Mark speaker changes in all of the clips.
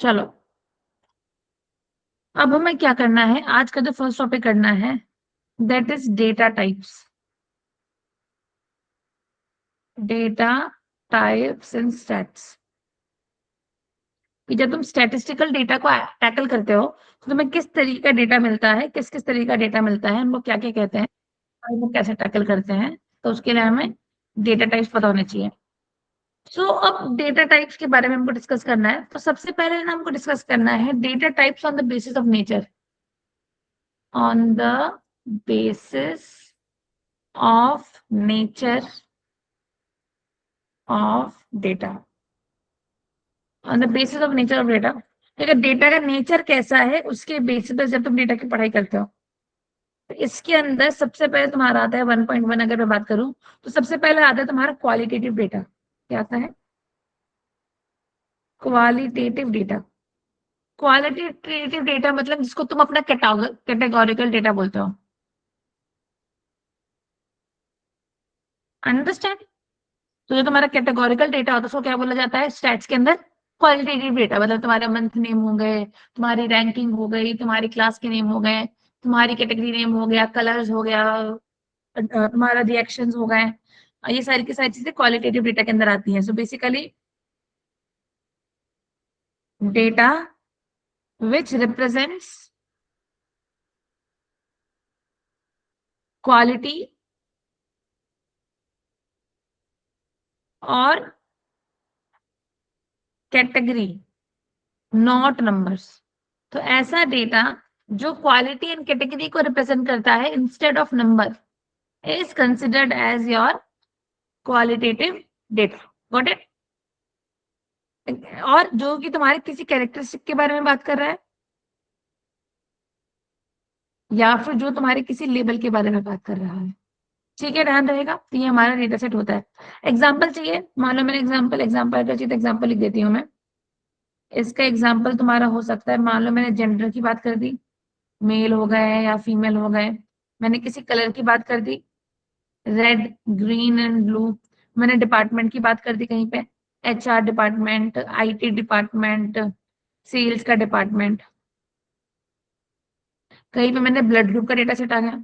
Speaker 1: चलो, अब हमें क्या करना है, आज का जो फर्स्ट टॉपिक करना है that is data types. Data types in stats. कि जब तुम स्टैटिस्टिकल डेटा को टैकल करते हो तो तुम्हें किस तरीके का डेटा मिलता है, किस किस तरीके का डेटा मिलता है, उनको क्या क्या कहते हैं और वो कैसे टैकल करते हैं। तो उसके लिए हमें डेटा टाइप्स पता होने चाहिए। सो अब डेटा टाइप्स के बारे में हमको डिस्कस करना है। तो सबसे पहले ना हमको डिस्कस करना है data types on the basis of nature. On the basis of nature of data. On the basis of nature of data. अगर डेटा का नेचर कैसा है उसके बेसिस पर जब तुम डेटा की पढ़ाई करते हो तो इसके अंदर सबसे पहले तुम्हारा आता है 1.1। अगर मैं बात करूं तो सबसे पहले आता है तुम्हारा क्वालिटेटिव डेटा। क्या आता है? Qualitative data. क्वालिटेटिव डेटा मतलब जिसको तुम अपना कैटेगोरिकल डेटा बोलते हो। अंडरस्टैंड? तो जो तुम्हारा कैटेगोरिकल डेटा होता है उसको क्या बोला जाता है स्टैट्स के अंदर? Qualitative data. मतलब तुम्हारे मंथ नेम हो गए, तुम्हारी रैंकिंग हो गई, तुम्हारी क्लास के नेम हो गए, तुम्हारी कैटेगरी नेम हो गया, कलर्स हो गया, तुम्हारा रिएक्शंस हो गए। ये सारी की सारी चीजें क्वालिटेटिव डेटा के अंदर आती हैं। So basically data which represents quality और कैटेगरी, नॉट नंबर्स। तो ऐसा डेटा जो क्वालिटी एंड कैटेगरी को रिप्रेजेंट करता है instead of number is considered as your qualitative data. Got it? और जो कि तुम्हारे किसी कैरेक्टरिस्टिक के बारे में बात कर रहा है या फिर जो तुम्हारे किसी लेबल के बारे में बात कर रहा है। ठीक है, ध्यान रहेगा। तो ये हमारा डेटा सेट होता है। एग्जाम्पल चाहिए? मान लो मैंने एग्जाम्पल अगर चाहिए तो एग्जाम्पल लिख देती हूँ मैं। इसका एग्जाम्पल तुम्हारा हो सकता है, मान लो मैंने जेंडर की बात कर दी, मेल हो गए या फीमेल हो गए। मैंने किसी कलर की बात कर दी, रेड ग्रीन एंड ब्लू। मैंने डिपार्टमेंट की बात कर दी कहीं पे, HR department, IT department, sales का डिपार्टमेंट। कहीं पे मैंने ब्लड ग्रुप का डेटा सेट आ गया।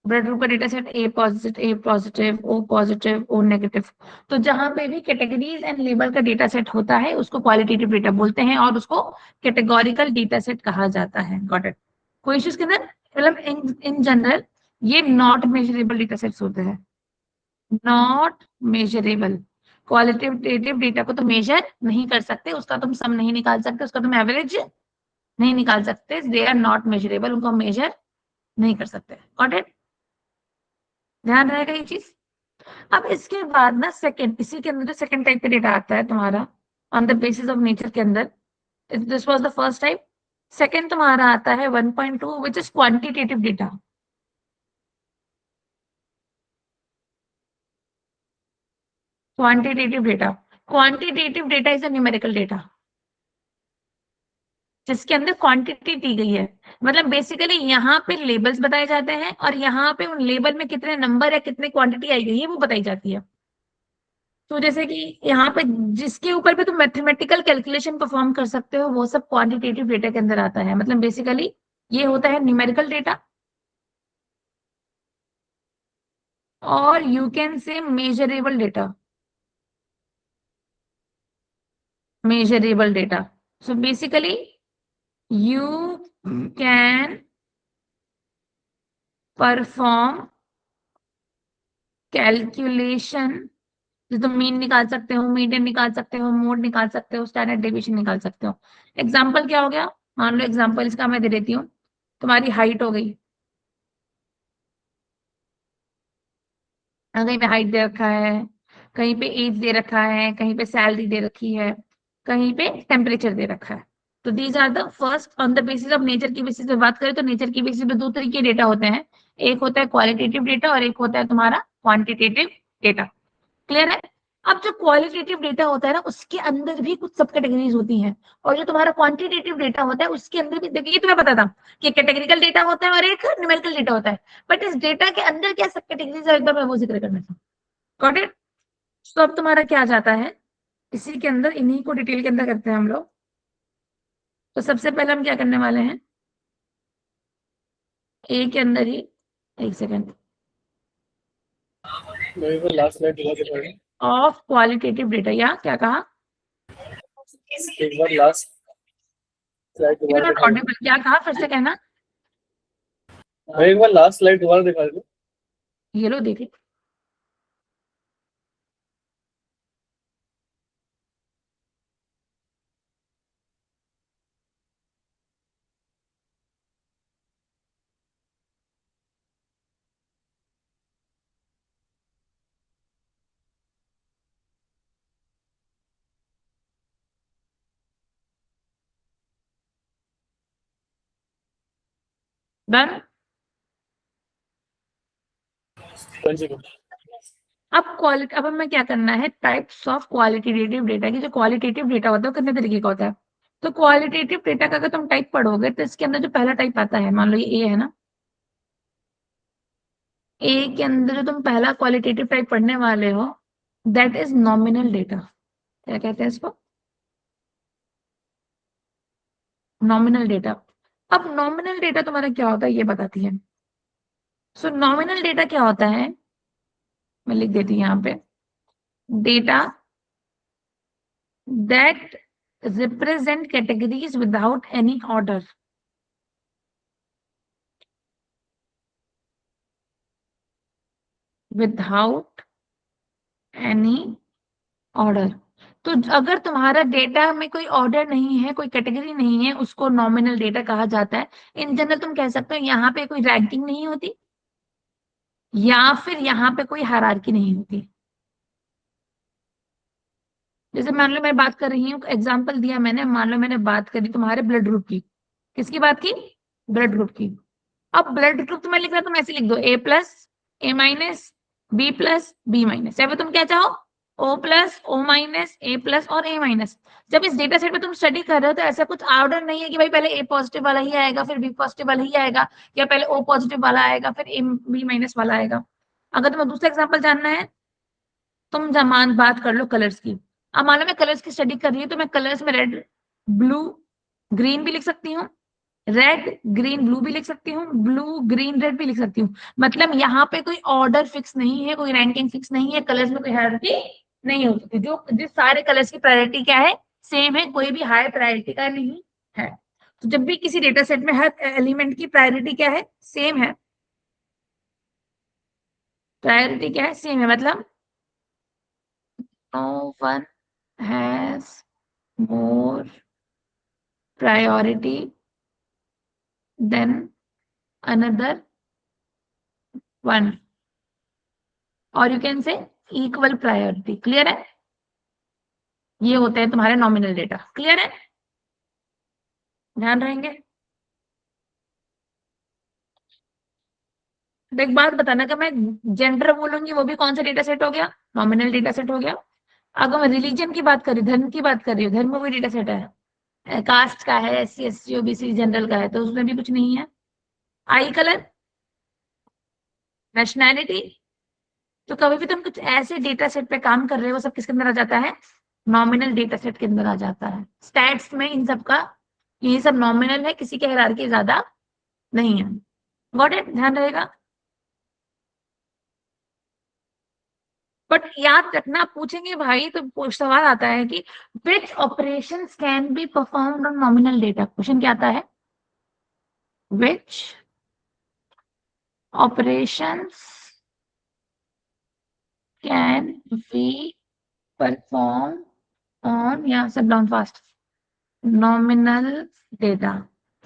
Speaker 1: ब्लड ग्रुप का data set A positive, O positive, O negative. तो जहां पे भी कैटेगरीज एंड लेबल का डेटा सेट होता है उसको क्वालिटेटिव डेटा बोलते हैं और उसको कैटेगोरिकल डेटा सेट कहा जाता है। Got it? कोई इश्यूज के अंदर? मतलब इन जनरल ये नॉट मेजरेबल डेटा सेट्स होते हैं। Not measurable. क्वालिटेटिव डेटा को तो मेजर नहीं कर सकते, उसका तुम सम नहीं निकाल सकते, उसका तुम एवरेज नहीं निकाल सकते। दे आर नॉट मेजरेबल, उनको मेजर नहीं कर सकते। Got it? ध्यान रहेगा ये चीज। अब इसके बाद ना सेकंड, इसी के अंदर जो सेकंड टाइप का डेटा आता है तुम्हारा on the basis of nature के अंदर, this was the first type. Second तुम्हारा आता है 1.2 which is quantitative data. Quantitative data. Quantitative data is a numerical data जिसके अंदर क्वांटिटी दी गई है। मतलब बेसिकली यहाँ पे लेबल्स बताए जाते हैं और यहाँ पे उन लेबल में कितने नंबर या कितने क्वांटिटी आई गई है वो बताई जाती है। तो जैसे कि यहाँ पे जिसके ऊपर पे तुम मैथमेटिकल कैलकुलेशन परफॉर्म कर सकते हो वो सब क्वांटिटेटिव डेटा के अंदर आता है। मतलब बेसिकली ये होता है न्यूमेरिकल डेटा और you can say measurable data. Measurable data. So basically you can perform calculation. तो तुम मीन निकाल सकते हो, मीडियन निकाल सकते हो, मोड निकाल सकते हो, स्टैंडर्ड डेविएशन निकाल सकते हो। एग्जाम्पल क्या हो गया? मान लो एग्जाम्पल इसका मैं दे देती हूँ। तुम्हारी हाइट हो गई, कहीं पे हाइट दे रखा है, कहीं पे एज दे रखा है, कहीं पे सैलरी दे रखी है, कहीं पे टेम्परेचर दे रखा है। तो these are the first on the basis of nature की बेसिस पे बात करें तो नेचर की बेसिस पे दो तरीके के डेटा होते हैं। एक होता है क्वालिटेटिव डेटा और एक होता है तुम्हारा क्वांटिटेटिव डेटा। क्लियर है? अब जो क्वालिटेटिव डेटा होता है ना उसके अंदर भी कुछ सब कैटेगरीज होती हैं और जो तुम्हारा क्वांटिटेटिव डेटा होता है उसके अंदर भी, देखिए ये तुम्हें पता था कि कैटेगरिकल डेटा होता है और एक न्यूमेरिकल डेटा होता है। बट इस डेटा के अंदर क्या सब कैटेगरीज है एकदम मैं वो जिक्र करना था। Got it? तो अब तुम्हारा क्या आ जाता है, इसी के अंदर इन्हीं को डिटेल के अंदर करते हैं हम लोग। तो सबसे पहले हम क्या करने वाले हैं, ए के अंदर ही, एक सेकेंड,
Speaker 2: लास्ट स्लाइड दोबारा दिखा दो।
Speaker 1: ऑफ क्वालिटेटिव डेटा, या क्या कहा,
Speaker 2: एक बार लास्ट स्लाइड दोबारा
Speaker 1: नॉट
Speaker 2: दिखा दो।
Speaker 1: ऑडिबल, क्या कहा फिर से कहना।
Speaker 2: एक बार लास्ट स्लाइड दोबारा दिखा दो।
Speaker 1: ये लो देखिए, डन। अब हमें क्या करना है, टाइप्स ऑफ क्वालिटेटिव डेटा की, जो क्वालिटेटिव डेटा होता है वो कितने तरीके का होता है। तो क्वालिटेटिव डेटा का अगर तुम टाइप पढ़ोगे तो इसके अंदर जो पहला टाइप आता है, मान लो ये ए है ना, ए के अंदर जो तुम पहला क्वालिटेटिव टाइप पढ़ने वाले हो, दैट इज नॉमिनल डेटा। क्या कहते हैं इसको, नॉमिनल डेटा। अब नॉमिनल डेटा तुम्हारा क्या होता है ये बताती है। सो नॉमिनल डेटा क्या होता है, मैं लिख देती हूँ यहाँ पे, data that represent categories without any order. Without any order. तो अगर तुम्हारा डेटा में कोई ऑर्डर नहीं है, कोई कैटेगरी नहीं है, उसको नॉमिनल डेटा कहा जाता है। इन जनरल तुम कह सकते हो यहाँ पे कोई रैंकिंग नहीं होती, या फिर यहाँ पे कोई हायरार्की नहीं होती। जैसे मान लो मैं बात कर रही हूँ, एग्जांपल दिया मैंने, मान लो मैंने बात करी तुम्हारे ब्लड ग्रुप की। किसकी बात की, ब्लड ग्रुप की। अब ब्लड ग्रुप तुम्हें लिख रहा, तुम ऐसे लिख दो A plus, A minus, B plus, B minus, या फिर तुम क्या चाहो, O plus, O minus, A plus और ए माइनस। जब इस डेटा सेट में तुम स्टडी कर रहे हो तो ऐसा कुछ ऑर्डर नहीं है कि भाई पहले ए पॉजिटिव वाला ही आएगा फिर बी पॉजिटिव वाला ही आएगा, या पहले ओ पॉजिटिव वाला आएगा फिर ए बी माइनस वाला आएगा। अगर तुम्हें दूसरा एग्जाम्पल जानना है, तुम जमान बात कर लो कलर्स की। अब मान लो मैं कलर्स की स्टडी कर रही हूँ, तो मैं कलर्स में रेड, ब्लू, ग्रीन भी लिख सकती हूँ, रेड ग्रीन ब्लू भी लिख सकती हूँ, ब्लू ग्रीन रेड भी लिख सकती हूँ। मतलब यहाँ पे कोई ऑर्डर फिक्स नहीं है, कोई रैंकिंग फिक्स नहीं है, कलर्स में कोई हायरार्की नहीं हो सकती। जो जिस सारे कलर्स की प्रायोरिटी क्या है, सेम है, कोई भी हाई प्रायोरिटी का नहीं है। तो जब भी किसी डेटा सेट में हर एलिमेंट की प्रायोरिटी क्या है, सेम है। प्रायोरिटी क्या है, सेम है, मतलब no one has more priority than another one, और you can say equal priority. Clear है, ये होते हैं तुम्हारे नॉमिनल डेटा। क्लियर है, ध्यान रहेंगे। तो एक बात बताना, कि मैं जेंडर बोलूंगी वो भी कौन सा डेटा सेट हो गया, नॉमिनल डेटा सेट हो गया। अगर मैं रिलीजन की बात करी, धर्म की बात कर रही हूँ, धर्म भी डेटा सेट है, कास्ट का है, S C S C OBC general का है, तो उसमें भी कुछ नहीं है। Eye colour, nationality. तो कभी भी तुम कुछ ऐसे डेटा सेट पे काम कर रहे हो, वो सब किसके अंदर आ जाता है, नॉमिनल डेटा सेट के अंदर आ जाता है। स्टैट्स में इन सब का, ये सब नॉमिनल है, किसी के हायरार्की ज्यादा नहीं है। गॉट इट, ध्यान रहेगा। बट याद रखना, पूछेंगे भाई तो सवाल आता है कि which operations can be performed on nominal data. Question क्या आता है, which operations can be perform on, यहाँ से down fast, nominal data.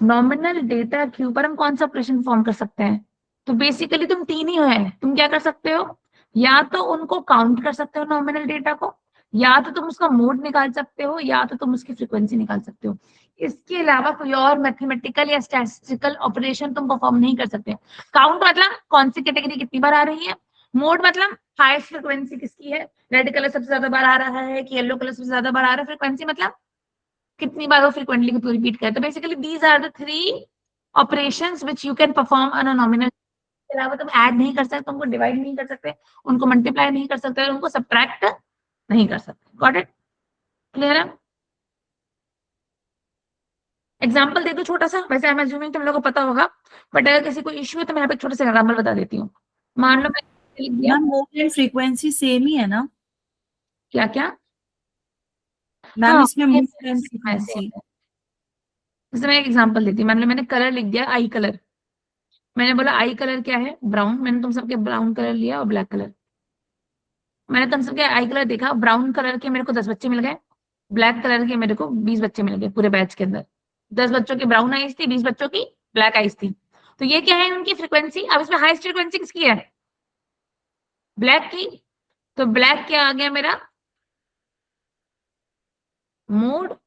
Speaker 1: Nominal data के ऊपर हम कौन सा ऑपरेशन फॉर्म कर सकते हैं। तो बेसिकली तुम तीन ही है, तुम क्या कर सकते हो, या तो उनको काउंट कर सकते हो नॉमिनल डेटा को, या तो तुम उसका मोड निकाल सकते हो, या तो तुम उसकी फ्रीक्वेंसी निकाल सकते हो। इसके अलावा कोई और मैथमेटिकल या स्टैटिस्टिकल ऑपरेशन तुम परफॉर्म नहीं कर सकते। काउंट मतलब कौन सी कैटेगरी कितनी बार आ रही है, मोड मतलब हाईएस्ट फ्रीक्वेंसी किसकी है, रेड कलर सबसे ज्यादा बार आ रहा है कि येलो कलर सबसे ज्यादा बार आ रहा है, फ्रीक्वेंसी मतलब कितनी बार वो फ्रीक्वेंटली रिपीट करे। तो basically these are the three operations which you can perform on a nominal. के अलावा तुम ऐड नहीं कर सकते, उनको डिवाइड नहीं कर सकते, उनको मल्टीप्लाई नहीं कर सकते, उनको सब्ट्रैक्ट नहीं कर सकते। Got it. क्लियर है? एग्जाम्पल दे दो छोटा सा, वैसे आई एम अज्यूमिंग तुम लोगों को पता होगा, बट अगर किसी को इश्यू है तो मैं यहाँ पे छोटा सा एग्जाम्पल बता देती हूँ। मान लो मैंने लिख दिया,
Speaker 3: ma'am mode and frequency same ही है ना
Speaker 1: क्या क्या?
Speaker 3: मैम,
Speaker 1: हाँ
Speaker 3: इसमें
Speaker 1: ये
Speaker 3: मोड एंड
Speaker 1: same है,
Speaker 3: फ्रीक्वेंसी?
Speaker 1: same है। जैसे मैं एक एग्जाम्पल देती हूँ, मान लो मैंने कलर लिख दिया आई कलर। मैंने बोला आई कलर क्या है? ब्राउन। मैंने तुम सबके ब्राउन कलर लिया और ब्लैक कलर। मैंने तुम सबके आई कलर देखा, ब्राउन कलर के मेरे को 10 बच्चे मिल गए, ब्लैक कलर के मेरे को 20 बच्चे मिल गए पूरे बैच के अंदर। 10 बच्चों की ब्राउन आइज थी, 20 बच्चों की ब्लैक आइज थी। तो ये क्या है उनकी फ्रिक्वेंसी। अब इसमें हाईएस्ट फ्रिक्वेंसी किसकी है? ब्लैक की। तो ब्लैक क्या आ गया मेरा? मोड।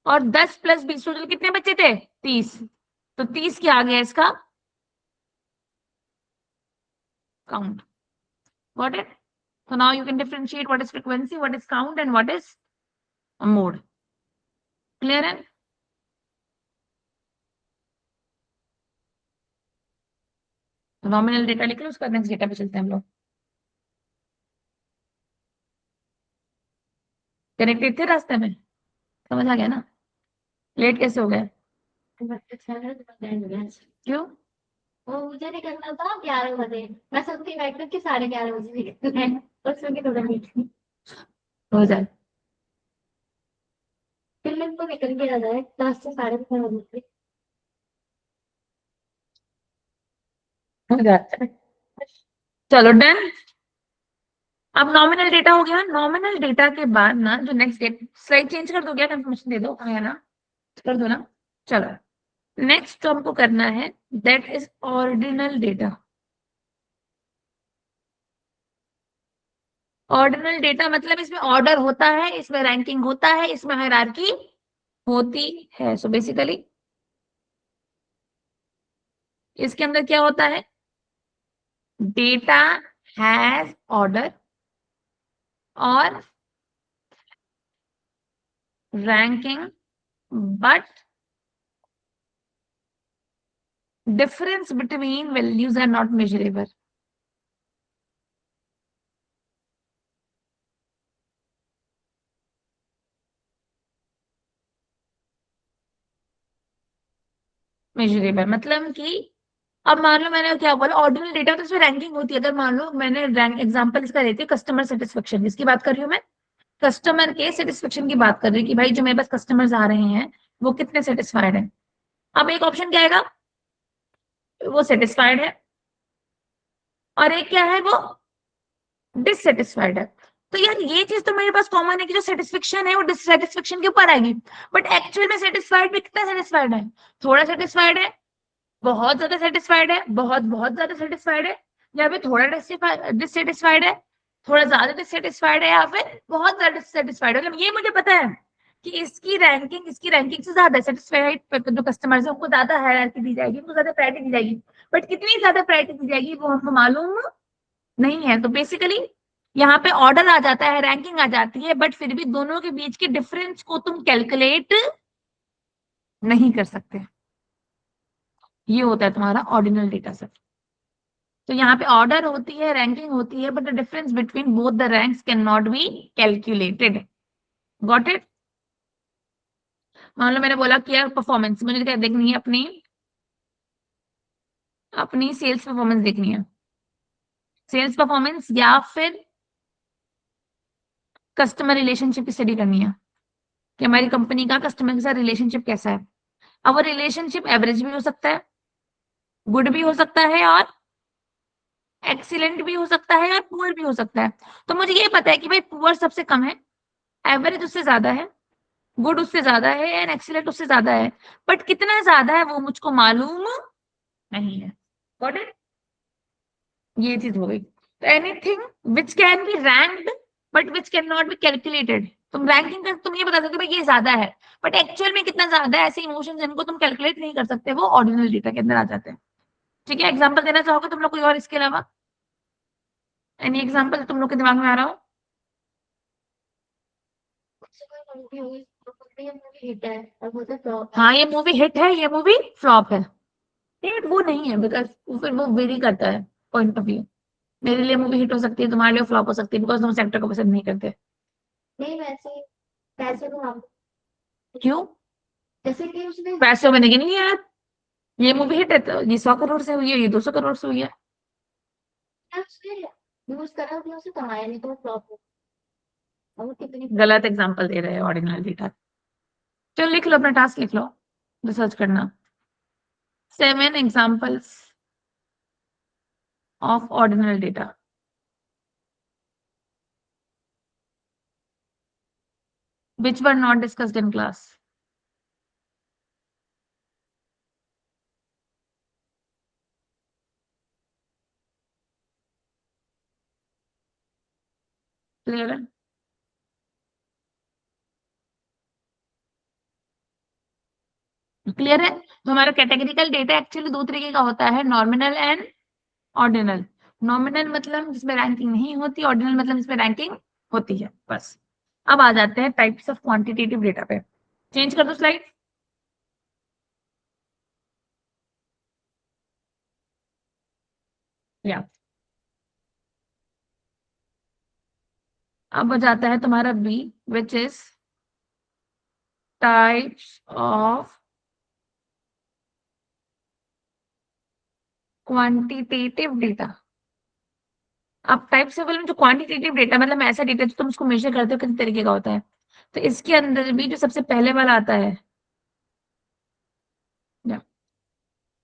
Speaker 1: और 10 प्लस 20 टोटल कितने बच्चे थे? 30। तो 30 क्या आ गया इसका count. Got it? So now you can differentiate what is frequency, what is count, and what is a mode. Clear है? नॉमिनल डेटा लिख लो, उसका नेक्स्ट डेटा पे चलते हैं हम लोग। कनेक्टेड थे रास्ते में, समझ आ गया ना? लेट कैसे हो गए? क्यों?
Speaker 4: वो मुझे नहीं करना था 11 बजे। मैं सोचती बैठ के 11:30 बजे निकलना है और सो के थोड़ा लेट
Speaker 1: हो जाए।
Speaker 4: फिर तो निकल के आ जाए 10 से 11:30 बजे।
Speaker 1: हो जाता है। चलो डन। अब नॉमिनल डेटा हो गया। नॉमिनल डेटा के बाद ना जो नेक्स्ट डेट, स्लाइड चेंज कर दो, क्या कंफर्मेशन दे दो, है ना? कर दो ना। चलो नेक्स्ट जो हमको करना है that is ordinal data. Ordinal data मतलब इसमें ऑर्डर होता है, इसमें रैंकिंग होता है, इसमें हायरार्की होती है। सो बेसिकली इसके अंदर क्या होता है? डेटा हैज ऑर्डर और ranking, but difference between values are not measurable. Measurable मतलब कि अब मान लो मैंने क्या बोला, ऑर्डिनल डेटा तो इसमें रैंकिंग होती है। अगर मान लो मैंने रैंक एग्जांपल इसका देती हूँ कस्टमर सेटिस्फेक्शन, इसकी बात कर रही हूँ मैं। कस्टमर के सेटिस्फेक्शन की बात कर रही हूँ कि भाई जो मेरे पास कस्टमर्स आ रहे हैं वो कितने सेटिस्फाइड हैं। अब एक ऑप्शन क्या आएगा? वो सेटिस्फाइड है, और एक क्या है? वो डिससेटिस्फाइड है। तो यार ये चीज तो मेरे पास कॉमन है कि जो सेटिस्फेक्शन है वो डिससेटिस्फेक्शन के ऊपर आएगी, बट एक्चुअल में सेटिस्फाइड में कितना सेटिस्फाइड है? थोड़ा सेटिस्फाइड है, बहुत ज्यादा सेटिस्फाइड है, बहुत बहुत ज्यादा सेटिस्फाइड है, या फिर थोड़ा डिससेटिस्फाइड है, थोड़ा ज्यादा डिससेटिस्फाइड है, या फिर बहुत ज्यादा डिससेटिस्फाइड है। मतलब ये मुझे पता है कि इसकी रैंकिंग से ज्यादा सेटिस्फाइड जो कस्टमर्स है उनको ज्यादा हायरार्की दी जाएगी, उनको ज्यादा प्रायोरिटी दी जाएगी। बट कितनी ज्यादा प्रायोरिटी दी जाएगी वो हमको मालूम नहीं है। तो बेसिकली यहाँ पे ऑर्डर आ जाता है, रैंकिंग आ जाती है, बट फिर भी दोनों के बीच के डिफरेंस को तुम कैलकुलेट नहीं कर सकते। ये होता है तुम्हारा ऑर्डिनल डेटा सेट। तो यहाँ पे ऑर्डर होती है, रैंकिंग होती है, but the difference between both the ranks can not be calculated. Got it? मान लो मैंने बोला कि यार परफॉर्मेंस मुझे क्या देखनी है? अपनी अपनी सेल्स परफॉर्मेंस देखनी है। सेल्स परफॉर्मेंस या फिर कस्टमर रिलेशनशिप की स्टडी करनी है कि हमारी कंपनी का कस्टमर के साथ रिलेशनशिप कैसा है। अब वो रिलेशनशिप एवरेज भी हो सकता है, गुड भी हो सकता है, और एक्सीलेंट भी हो सकता है, और पुअर भी हो सकता है। तो मुझे ये पता है कि भाई पुअर सबसे कम है, एवरेज उससे ज्यादा है, गुड उससे ज्यादा है, एंड एक्सीलेंट उससे ज्यादा है, बट कितना ज्यादा है वो मुझको मालूम नहीं है। Got it? ये चीज हो गई। तो anything which can be ranked but which can not be calculated. तुम रैंकिंग कर तुम ये बता सकते हो भाई ये ज्यादा है, बट एक्चुअल में कितना ज्यादा है, ऐसे इमोशंस जिनको तुम कैलकुलेट नहीं कर सकते वो ऑर्डिनल डेटा के अंदर आ जाते हैं। ठीक है? एग्जांपल देना चाहोगे तुम लोग कोई और इसके अलावा? एनी एग्जांपल तुम लोग के दिमाग में आ रहा हो?
Speaker 4: हिट है और वो तो flop है।
Speaker 1: हाँ ये मूवी हिट है, ये मूवी फ्लॉप है। हिट वो नहीं है, बिकॉज फिर वो वेरी करता है पॉइंट ऑफ व्यू। मेरे लिए मूवी हिट हो सकती है, तुम्हारे लिए फ्लॉप हो सकती है, बिकॉज तुम उस एक्टर को पसंद नहीं करते।
Speaker 4: नहीं वैसे पैसे को हम
Speaker 1: क्यों?
Speaker 4: जैसे कि उसने
Speaker 1: पैसे बनेंगे नहीं यार, ये मूवी हिट है तो ये 100 करोड़ से हुई है, ये 200 करोड़ से हुई है।
Speaker 4: उसने यूज करा उसने उसे कमाया नहीं तो फ्लॉप हो और वो कितनी
Speaker 1: गलत एग्जांपल दे रहे हैं ऑर्डिनल डेटा। चलो लिख लो, अपना टास्क लिख लो, रिसर्च करना। 7 examples of ordinal data. Which were not discussed in class. Clear है? क्लियर है? तो हमारा कैटेगरिकल डेटा एक्चुअली दो तरीके का होता है, नॉमिनल एंड ऑर्डिनल। नॉमिनल मतलब जिसमें रैंकिंग नहीं होती, ऑर्डिनल मतलब जिसमें रैंकिंग होती है, बस। अब आ जाते हैं टाइप्स ऑफ क्वांटिटेटिव डेटा पे। चेंज कर दो स्लाइड। या अब हो जाता है तुम्हारा B, which is types of quantitative data. अब टाइप से बोले जो क्वांटिटेटिव डेटा मतलब ऐसा डेटा जो तुम उसको मेजर करते हो किस तरीके का होता है, तो इसके अंदर भी जो सबसे पहले वाला आता है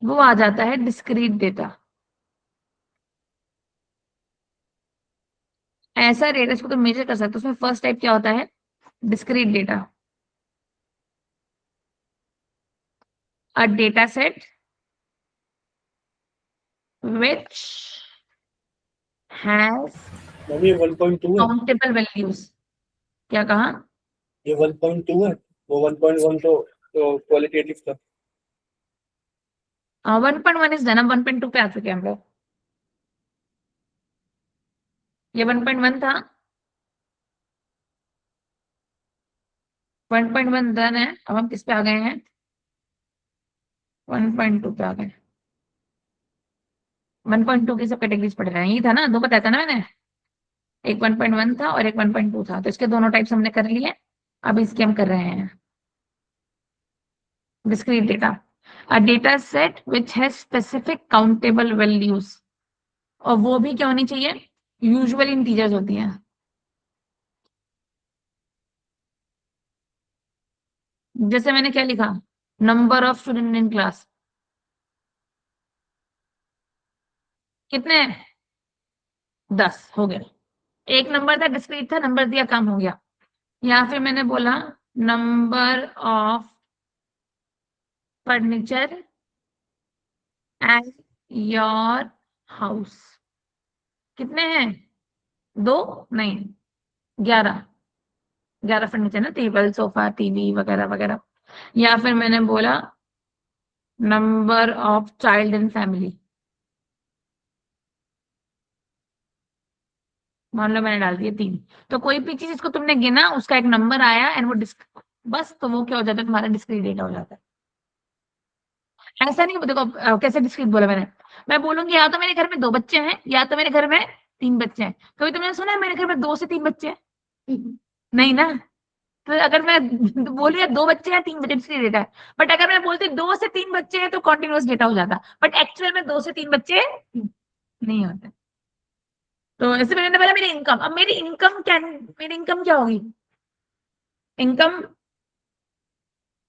Speaker 1: वो आ जाता है डिस्क्रीट डेटा। ऐसा डेटा इसको तुम मेजर कर सकते हो, उसमें फर्स्ट टाइप क्या होता है, discrete data. A data set which has
Speaker 2: mummy ये 1.2 है,
Speaker 1: काउंटेबल वैल्यूज। क्या कहा?
Speaker 2: ये 1.2 है, वो 1.1 तो क्वालिटेटिव था।
Speaker 1: 1.1 इज डन, अब 1.2 पे आ चुके हैं हम लोग। ये 1.1 था, 1.1 डन है। अब हम किस पे आ गए हैं, 1.2 पे आ गए। 1.2 की सब कैटेगरीज पढ़ रहे हैं, ये था ना, दो बताया था ना मैंने, एक 1.1 था और एक 1.2 था, तो इसके दोनों टाइप्स हमने कर लिए। अब इसके हम कर रहे हैं discrete data, a data set which has specific countable values, और वो भी क्या होनी चाहिए, यूजुअल इंटीजर्स होती हैं। जैसे मैंने क्या लिखा, number of student in class, कितने हैं? 10 हो गए। एक नंबर था, डिस्क्रीट था, नंबर दिया, काम हो गया। या फिर मैंने बोला number of furniture at your house, कितने हैं? 2 नहीं, 11। 11 फर्नीचर ना, टेबल सोफा टीवी वगैरह वगैरह। या फिर मैंने बोला number of child in family, मान लो मैंने डाल दिया 3। तो कोई भी चीज इसको तुमने गिना, उसका एक नंबर आया एंड वो बस, तो वो क्या हो जाता है, तुम्हारा डिस्क्रीट डेटा हो जाता है। ऐसा नहीं, देखो कैसे डिस्क्रीट बोला मैंने, मैं बोलूंगी या तो मेरे घर में 2 बच्चे हैं या तो मेरे घर में 3 बच्चे हैं। कभी तुमने सुना है मेरे घर में 2 से 3 बच्चे हैं? नहीं ना। तो अगर मैं बोल रही 2 बच्चे हैं 3 बच्चे, डिस्क्रीट डेटा है। बट अगर मैं बोलती 2 से 3 बच्चे हैं तो कॉन्टिन्यूअस डेटा हो जाता, बट एक्चुअल में 2 से 3 बच्चे नहीं होते। तो ऐसे मैंने बोला मेरी इनकम, अब मेरी इनकम क्या होगी, इनकम,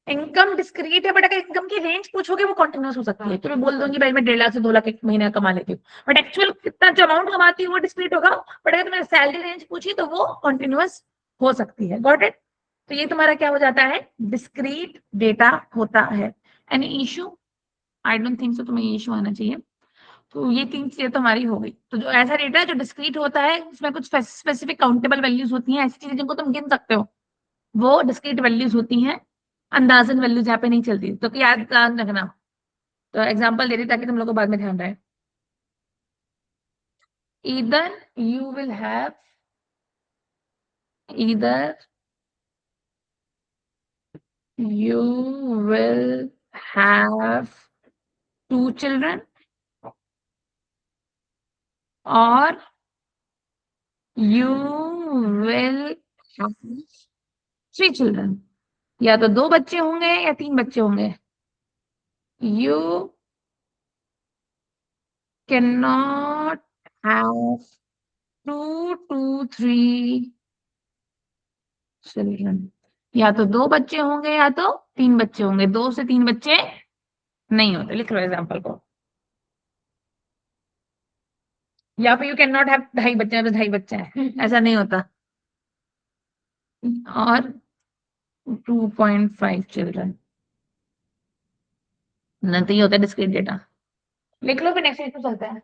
Speaker 1: इनकम डिस्क्रीट है, बट अगर इनकम की रेंज पूछोगे वो कॉन्टिन्यूअस हो सकती है, तो मैं बोल दूंगी भाई मैं 1.5 लाख से 2 लाख एक महीने कमा लेती हूँ, बट एक्चुअल कितना जो अमाउंट कमाती हूँ वो डिस्क्रीट होगा। बट अगर तुमने सैलरी रेंज पूछी तो वो कॉन्टिन्यूअस हो सकती है। Got it? तो ये तुम्हारा क्या हो जाता है, डिस्क्रीट डेटा होता है। Any issue? I don't think so, तुम्हें इशू आना चाहिए। तो ये 3 चीजें तो हमारी हो गई। तो जो ऐसा डेटा है जो डिस्क्रीट होता है, उसमें कुछ स्पेसिफिक काउंटेबल वैल्यूज होती हैं, ऐसी चीजें जिनको तुम गिन सकते हो, वो डिस्क्रीट वैल्यूज होती हैं। अंदाजन वैल्यूज यहाँ पे नहीं चलती, तो याद रखना। तो एग्जांपल दे रही ताकि तुम लोग को बाद में ध्यान रहे। either you will have either you will have 2 children or you will have 3 children, या तो 2 बच्चे होंगे या 3 बच्चे होंगे। You can not have 2 to 3 children, या तो 2 बच्चे होंगे या तो 3 बच्चे होंगे, 2 से 3 बच्चे नहीं होते। लिख लो एग्जाम्पल को। या फिर यू कैन नॉट हैव 2.5 बच्चे, बस 2.5 बच्चे हैं, ऐसा नहीं होता। और 2.5 चिल्ड्रन नहीं होता डिस्क्रीट डेटा। लिख लो, फिर नेक्स्ट पेज पे चलते हैं।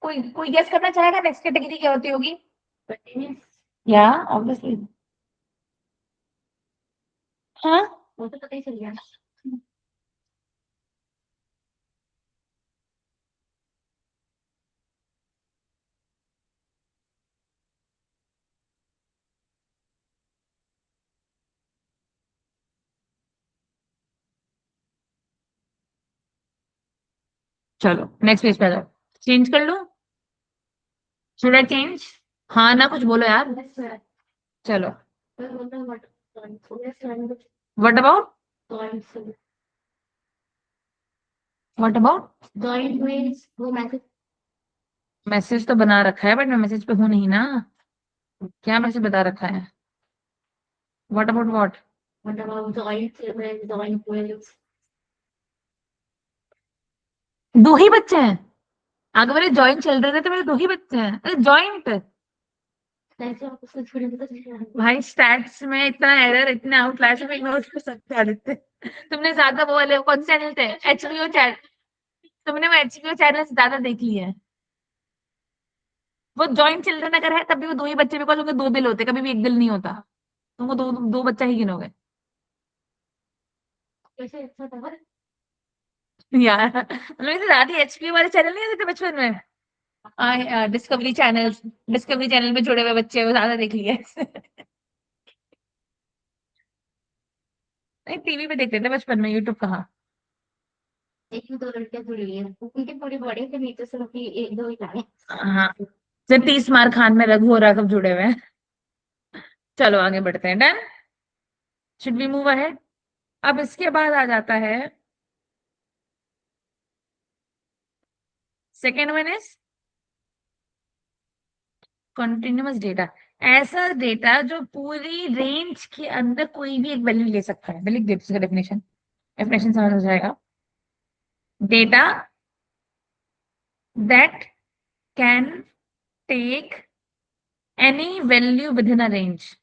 Speaker 1: कोई गेस करना चाहेगा नेक्स्ट कैटेगरी क्या होती होगी?
Speaker 4: कंटिन्यूस,
Speaker 1: या ऑब्वियसली। हाँ,
Speaker 4: वो तो पता ही चल गया।
Speaker 1: चलो नेक्स्ट पेज पे आ जाओ। चेंज कर लो, शुड आई चेंज? हाँ ना, कुछ बोलो यार।
Speaker 4: Yes, sir.
Speaker 1: चलो,
Speaker 4: But what about points? Yes, sir.
Speaker 1: What about?
Speaker 4: Points.
Speaker 1: What about?
Speaker 4: Joint means वो मैसेज।
Speaker 1: मैसेज तो बना रखा है, बट मैं मैसेज पे हूं नहीं ना। क्या मैसेज बता रखा है? What about what?
Speaker 4: What about joint children, joint means?
Speaker 1: 2 ही बच्चे हैं। आगे मेरे जॉइंट चल रहे थे तो मेरे 2 ही बच्चे हैं। अरे जॉइंट।
Speaker 4: ऐसे आप उसको छोड़ दो तो
Speaker 1: भाई स्टैट्स में इतना एरर, इतने आउटलायर्स में इग्नोर कर सकते हैं आदित्य। तुमने ज्यादा वो वाले कौन से चैनल थे, एचबीओ चैनल, तुमने वो एचबीओ चैनल ज्यादा देख लिए हैं। वो जॉइंट चिल्ड्रन अगर है तब भी वो 2 ही बच्चे, बिकॉज उनके 2 दिल होते, कभी भी एक दिल नहीं होता। तुमको दो बच्चा ही गिनोगे।
Speaker 4: कैसे अच्छा था।
Speaker 1: यार मतलब इसे ज्यादा एचपीओ वाले चैनल नहीं आते थे बचपन में। डिस्कवरी चैनल में जुड़े हुए बच्चे वो ज्यादा देख लिए। नहीं, टीवी पे देखते थे बचपन में, यूट्यूब कहाँ।
Speaker 4: एक में 2 लड़कियां जुड़ी है, उनके पूरे बड़े थे, नीचे से उनकी 1-2 ही लाए।
Speaker 1: हाँ, जब 30 मार खान में रघु और राघव जुड़े हुए हैं। चलो आगे बढ़ते हैं। Done, should we move ahead? अब इसके बाद आ जाता है second one is continuous data. ऐसा डेटा जो पूरी रेंज के अंदर कोई भी एक वैल्यू ले सकता है। मैं लिख देती हूँ डेफिनेशन, डेफिनेशन समझ आ जाएगा। Data that can take any value within a range.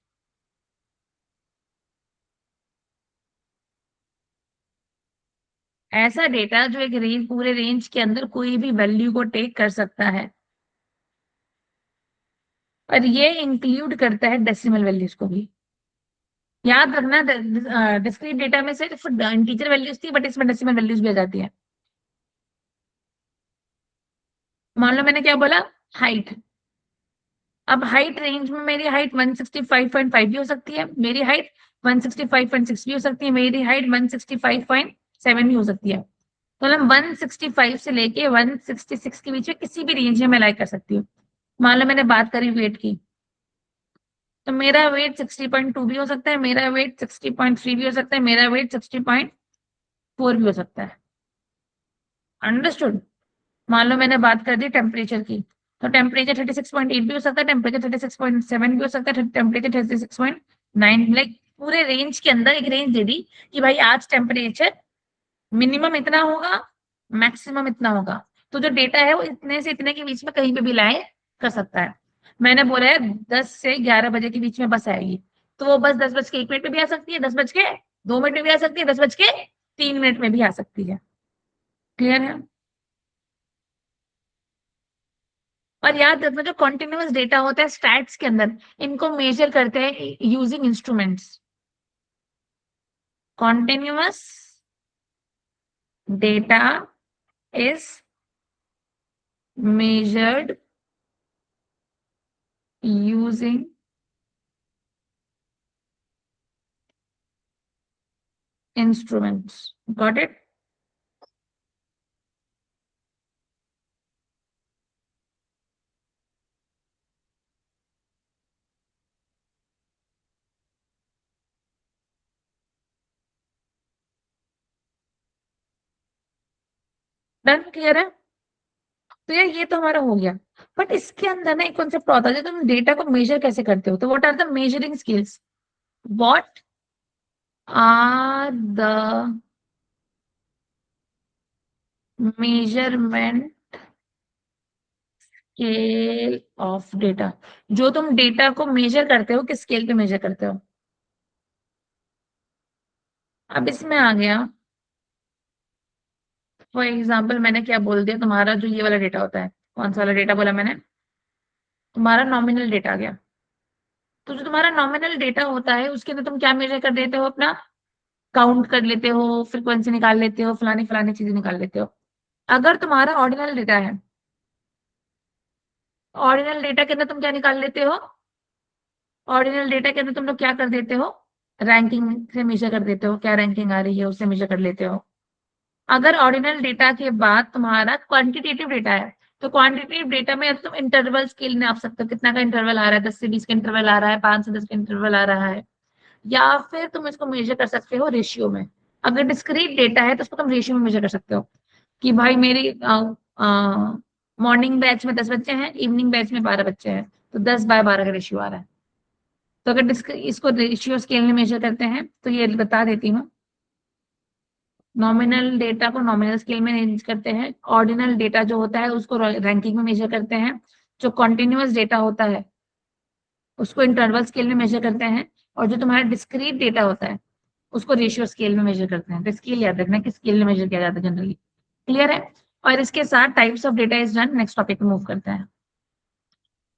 Speaker 1: ऐसा डेटा जो एक रेंज, पूरे रेंज के अंदर कोई भी वैल्यू को टेक कर सकता है, और ये इंक्लूड करता है डेसिमल वैल्यूज को भी। याद रखना, डिस्क्रीट डेटा में सिर्फ इंटीजर वैल्यूज थी, बट इसमें डेसिमल वैल्यूज भी आ जाती है। मान लो मैंने क्या बोला, हाइट। अब हाइट रेंज में मेरी हाइट 165.5 भी हो सकती है, मेरी हाइट 165.6 भी हो सकती है, मेरी हाइट 165.7 भी हो सकती है। तो हम 165 से लेके 166 के बीच में किसी भी रेंज में मैं लाइक कर सकती हूँ। मान लो मैंने बात करी वेट की, तो मेरा वेट 60.2 भी हो सकता है, मेरा वेट 60.3 भी हो सकता है, मेरा वेट 60.4 भी हो सकता है। अंडरस्टूड? मान लो मैंने बात कर दी टेम्परेचर की, तो टेम्परेचर 36.8 भी हो सकता है, टेम्परेचर 36.7 भी हो सकता है, टेम्परेचर 36.9, लाइक पूरे रेंज के अंदर एक रेंज दे दी कि भाई आज टेम्परेचर मिनिमम इतना होगा, मैक्सिमम इतना होगा। तो जो डेटा है वो इतने से इतने के बीच में कहीं पे भी लाए कर सकता है। मैंने बोला है 10 से 11 बजे के बीच में बस आएगी, तो वो बस 10:01 में भी आ सकती है, 10:02 में भी आ सकती है, 10:03 में भी आ सकती है। क्लियर है? और याद रखना, जो कॉन्टिन्यूअस डेटा होता है स्टैट्स के अंदर, इनको मेजर करते हैं using instruments. Continuous data is measured using instruments. Got it? Done, clear है? तो यार ये तो हमारा हो गया, बट इसके अंदर ना एक कॉन्सेप्ट आता है, तुम डेटा को मेजर कैसे करते हो, तो what are the measuring skills, what are the measurement scale of data, जो तुम डेटा को मेजर करते हो किस स्केल पे मेजर करते हो। अब इसमें आ गया फॉर एग्जाम्पल, मैंने क्या बोल दिया, तुम्हारा जो ये वाला डेटा होता है, कौन सा वाला डेटा बोला मैंने, तुम्हारा नॉमिनल डेटा आ गया। तो जो तुम्हारा नॉमिनल डेटा होता है उसके अंदर तुम क्या मेजर कर देते हो, अपना काउंट कर लेते हो, फ्रीक्वेंसी निकाल लेते हो, फलानी फलानी चीजें निकाल लेते हो। अगर तुम्हारा ऑर्डिनल डेटा है, ऑर्डिनल डेटा के अंदर तुम क्या निकाल लेते हो, ऑर्डिनल डेटा के अंदर तुम लोग क्या कर देते हो, रैंकिंग से मेजर कर देते हो, क्या रैंकिंग आ रही है उससे मेजर कर लेते हो। अगर ऑर्डिनल डेटा के बाद तुम्हारा क्वांटिटेटिव डेटा है, तो क्वांटिटेटिव डेटा में तुम इंटरवल स्केल नाप सकते हो, कितना का इंटरवल आ रहा है, 10 से 20 का इंटरवल आ रहा है, 5 से 10 का इंटरवल आ रहा है, या फिर तुम इसको मेजर कर सकते हो रेशियो में। अगर डिस्क्रीट डेटा है तो उसको तुम रेशियो में मेजर कर सकते हो कि भाई मेरी मॉर्निंग बैच में 10 बच्चे हैं, इवनिंग बैच में 12 बच्चे हैं, तो 10/12 का रेशियो आ रहा है। तो अगर इसको रेशियो स्केल में मेजर करते हैं तो ये बता देती हूँ, नॉमिनल डेटा को नॉमिनल स्केल में रेंज करते हैं, ऑर्डिनल डेटा जो होता है उसको रैंकिंग में मेजर करते हैं, जो कॉन्टिन्यूअस डेटा होता है उसको इंटरवल स्केल में मेजर करते हैं, और जो तुम्हारा डिस्क्रीट डेटा होता है उसको रेशियो स्केल में मेजर करते हैं। तो स्केल याद रखना कि स्केल में मेजर किया जाता है जनरली, क्लियर है? और इसके साथ types of data is done, next topic पे मूव करते हैं।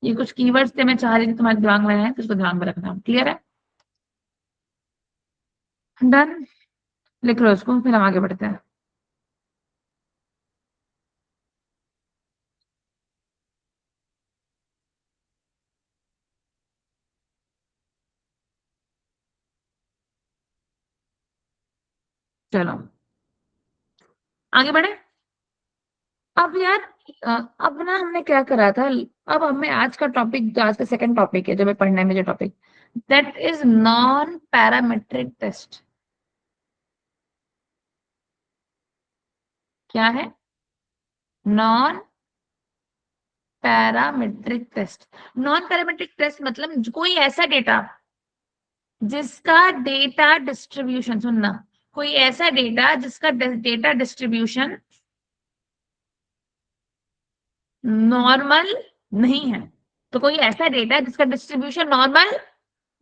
Speaker 1: ये कुछ कीवर्ड्स थे, मैं चाह रही थी तुम्हारे दिमाग में आए तो उसको ध्यान में रखना, क्लियर है? डन, लिख लो उसको, फिर हम आगे बढ़ते हैं। चलो आगे बढ़े। अब यार अब ना हमने क्या करा था, अब हमें आज का टॉपिक, आज का सेकंड टॉपिक है जो मैं पढ़ना है मुझे topic, that is non parametric test. क्या है? Non parametric test. Non parametric test मतलब कोई ऐसा डेटा जिसका डेटा डिस्ट्रीब्यूशन, सुनना, कोई ऐसा डेटा जिसका डेटा डिस्ट्रीब्यूशन नॉर्मल नहीं है। तो कोई ऐसा डेटा जिसका डिस्ट्रीब्यूशन नॉर्मल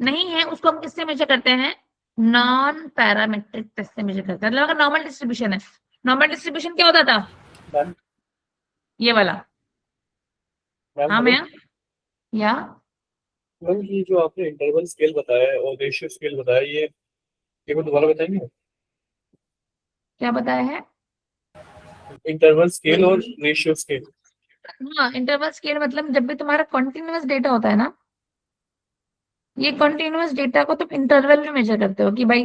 Speaker 1: नहीं है उसको हम किससे मेजर करते हैं, नॉन पैरामेट्रिक टेस्ट से मेजर करते हैं। मतलब अगर नॉर्मल डिस्ट्रीब्यूशन है, नॉर्मल डिस्ट्रीब्यूशन क्या होता था,
Speaker 2: मैम
Speaker 1: ये वाला। हाँ
Speaker 2: मैम
Speaker 1: मैम, या
Speaker 2: मैम ये जो आपने इंटरवल स्केल बताया है और रेशियो स्केल बताया, ये एक बार दोबारा बताएंगे?
Speaker 1: क्या बताया है?
Speaker 2: इंटरवल स्केल और रेशियो स्केल।
Speaker 1: हाँ, इंटरवल स्केल मतलब जब भी तुम्हारा कॉन्टिन्यूअस डेटा होता है ना, ये कॉन्टिन्यूअस डेटा को तुम इंटरवल में मेजर करते हो कि भाई